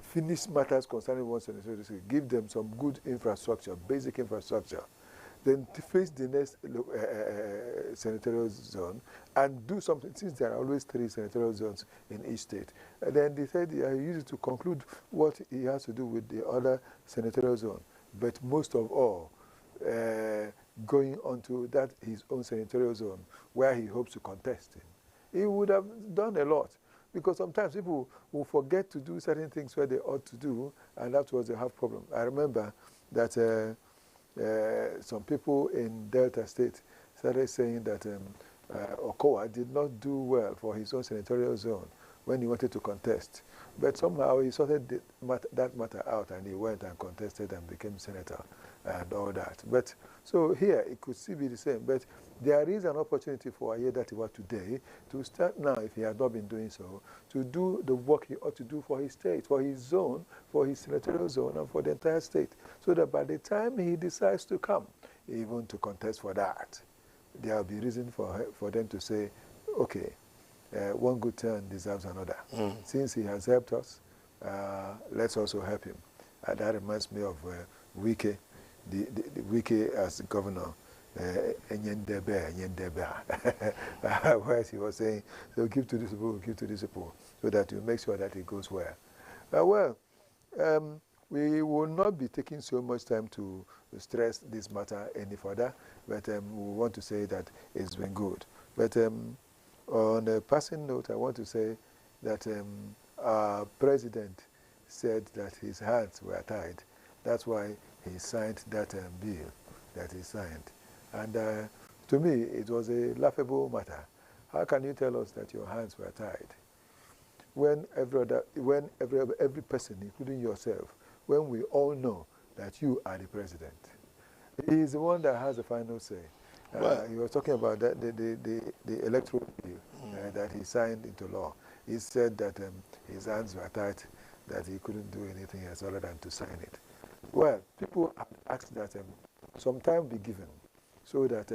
finish matters concerning one senatorial district, give them some good infrastructure, basic infrastructure, then to face the next senatorial zone and do something, since there are always 3 senatorial zones in each state. And then they said he used it to conclude what he has to do with the other senatorial zone. But most of all, going on to that his own senatorial zone where he hopes to contest in. He would have done a lot, because sometimes people will forget to do certain things where they ought to do, and afterwards they have problems. I remember that some people in Delta State started saying that Okowa did not do well for his own senatorial zone when he wanted to contest. But somehow he sorted that matter out, and he went and contested and became senator and all that. But so here it could still be the same. But there is an opportunity for Ayedatiwa today to start now, if he has not been doing so, to do the work he ought to do for his state, for his zone, for his senatorial zone, and for the entire state. So that by the time he decides to come, even to contest for that, there will be reason for them to say, okay, one good turn deserves another. Since he has helped us, let's also help him. That reminds me of Wike, the Wike as governor, where he was saying, so give to this people, give to this people, so that you make sure that it goes well. We will not be taking so much time to stress this matter any further, but we want to say that it's been good. But on a passing note, I want to say that our president said that his hands were tied. That's why he signed that bill that he signed. And to me, it was a laughable matter. How can you tell us that your hands were tied? When every person, including yourself, when we all know that you are the president. He is the one that has the final say. He was talking about that, the electoral bill that he signed into law. He said that his hands were tied, that he couldn't do anything else other than to sign it. Well, people asked that some time be given so that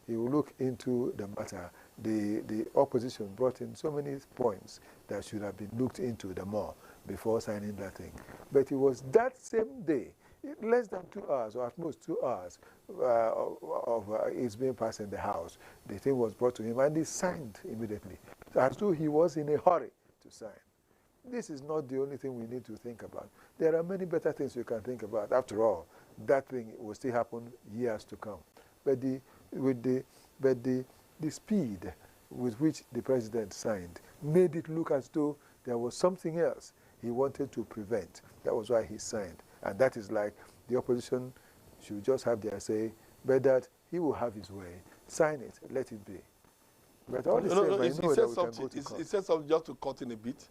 he will look into the matter. The opposition brought in so many points that should have been looked into the more before signing that thing. But it was that same day, less than 2 hours, or at most 2 hours, of it's being passed in the House. The thing was brought to him, and he signed immediately, as though he was in a hurry to sign. This is not the only thing we need to think about. There are many better things we can think about. After all, that thing will still happen years to come. But the speed with which the president signed made it look as though there was something else he wanted to prevent. That was why he signed. And that is like the opposition should just have their say, but that he will have his way. Sign it, let it be. But all the same, he said something just to cut in a bit.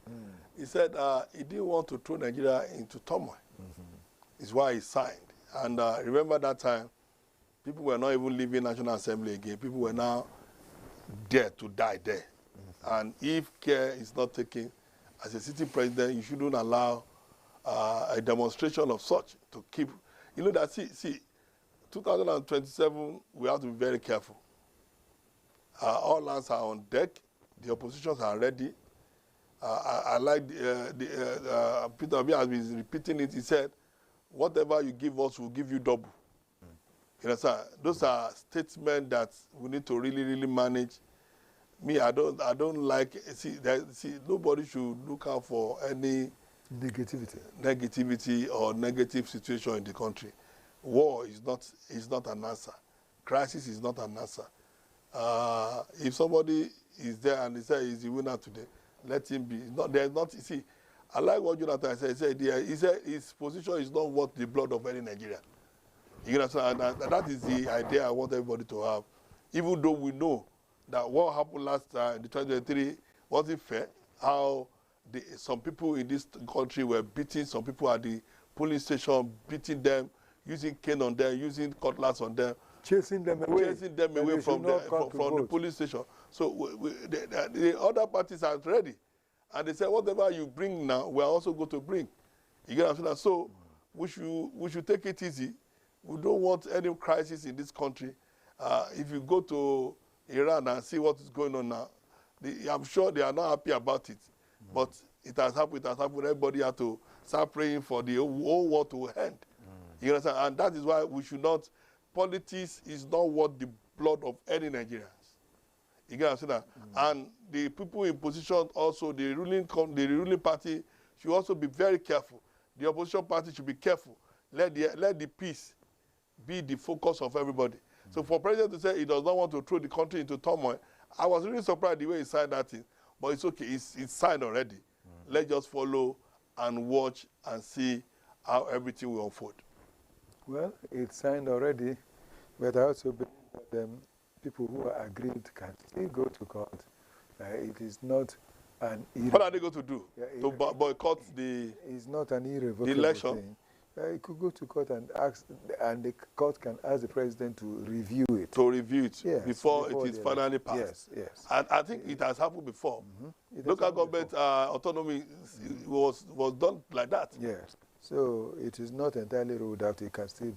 He said he didn't want to throw Nigeria into turmoil. It's why he signed. And remember that time, people were not even leaving National Assembly again. People were now there to die there. And if care is not taken, as a sitting president, you shouldn't allow a demonstration of such to keep. You know that, see, 2027, we have to be very careful. All hands are on deck. The oppositions are ready. I like Peter Obi has been repeating it. He said, whatever you give us, we'll give you double. You know, sir, those are statements that we need to really, really manage. Me, I don't like, see, nobody should look out for any negativity or negative situation in the country. War is not an answer. Crisis is not an answer. If somebody is there and they say he's the winner today, let him be. There's not. See, I like what Jonathan said. He said his position is not worth the blood of any Nigerian. You understand? And that is the idea I want everybody to have. Even though we know that what happened last time in 2023 wasn't fair, how some people in this country were beating some people at the police station, beating them, using cane on them, using cutlass on them, chasing them away from the police station. So the other parties are ready. And they said, whatever you bring now, we are also going to bring. You get what I'm saying? So we should take it easy. We don't want any crisis in this country. If you go to Iran and see what is going on now, I'm sure they are not happy about it. But it has happened. Everybody has to start praying for the whole war to end. You understand? And that is why we should not. Politics is not worth the blood of any Nigerians. You get what I'm saying? And the people in position also, the ruling party should also be very careful. The opposition party should be careful. Let the peace be the focus of everybody. So for President to say he does not want to throw the country into turmoil, I was really surprised the way he signed that thing. But it's okay. It's signed already. Let's just follow and watch and see how everything will unfold. Well, it's signed already, but I also believe that people who are aggrieved can still go to court. It is not an what are they going to do? To boycott the It's not an irrevocable election thing. It could go to court and ask, and the court can ask the president to review it. Yes, before it is finally passed. Yes, yes. And I think it has happened before. Local government autonomy was done like that. Yes. So it is not entirely ruled out. It can still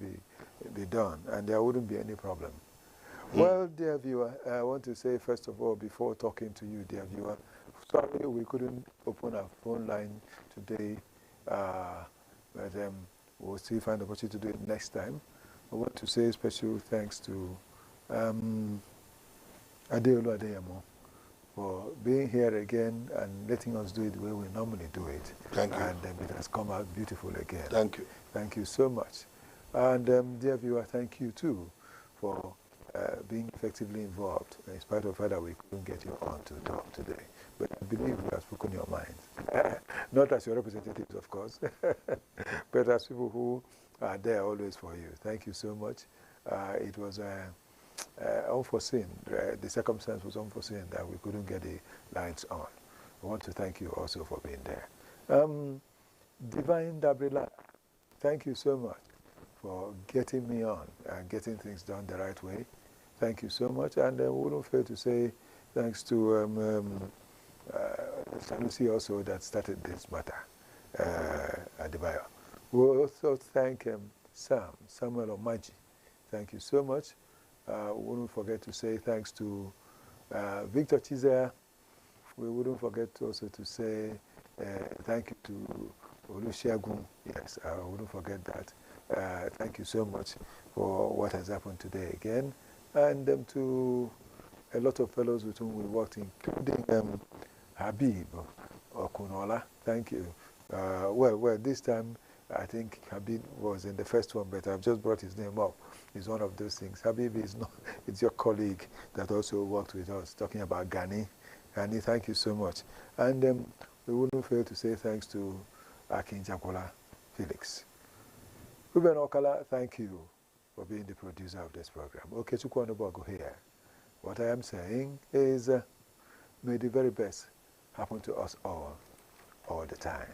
be done, and there wouldn't be any problem. Well, dear viewer, I want to say, first of all, before talking to you, dear viewer, sorry we couldn't open our phone line today, but we'll still find the opportunity to do it next time. I want to say special thanks to Adeolu Adeyemo for being here again and letting us do it the way we normally do it. Thank you. And it has come out beautiful again. Thank you. Thank you so much. And dear viewer, thank you too for being effectively involved, in spite of the fact that we couldn't get you on to talk today. But I believe you have spoken your mind. Not as your representatives, of course, but as people who are there always for you. Thank you so much. It was unforeseen. The circumstance was unforeseen that we couldn't get the lines on. I want to thank you also for being there. Divine Dabrila, thank you so much for getting me on and getting things done the right way. Thank you so much. And we wouldn't fail to say thanks to Sanusi also that started this matter, Adebayo. We also thank Samuel Omaji. Thank you so much. We wouldn't forget to say thanks to Victor Chizea. We wouldn't forget also to say thank you to Olusegun. Yes, I wouldn't forget that. Thank you so much for what has happened today again. And to a lot of fellows with whom we worked, including Habib Okunola. Thank you. Well, this time I think Habib was in the first one, but I've just brought his name up. It's one of those things. Habib is not, it's your colleague that also worked with us, talking about Gani. Gani, thank you so much. And we wouldn't fail to say thanks to Akin Jakola Felix. Ruben Okala, thank you for being the producer of this program. Okay, Chukwanobogo here. What I am saying is, may the very best happen to us all the time.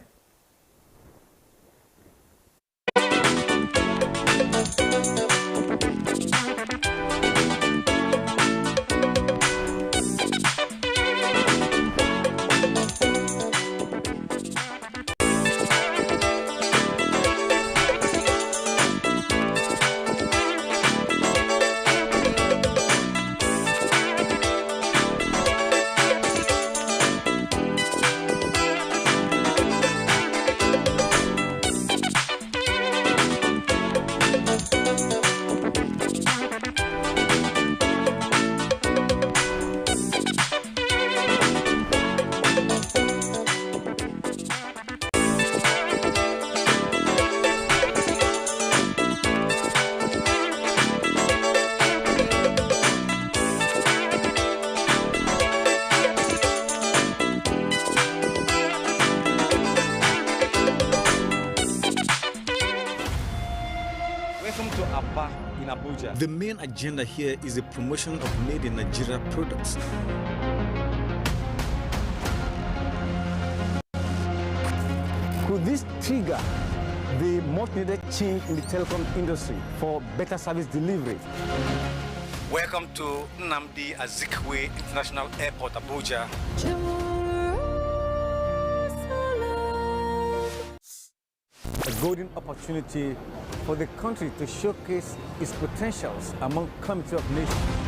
in Abuja. The main agenda here is the promotion of made in Nigeria products. Could this trigger the much needed change in the telecom industry for better service delivery? Welcome to Nnamdi Azikiwe International Airport, Abuja. A golden opportunity for the country to showcase its potentials among Committee of Nations.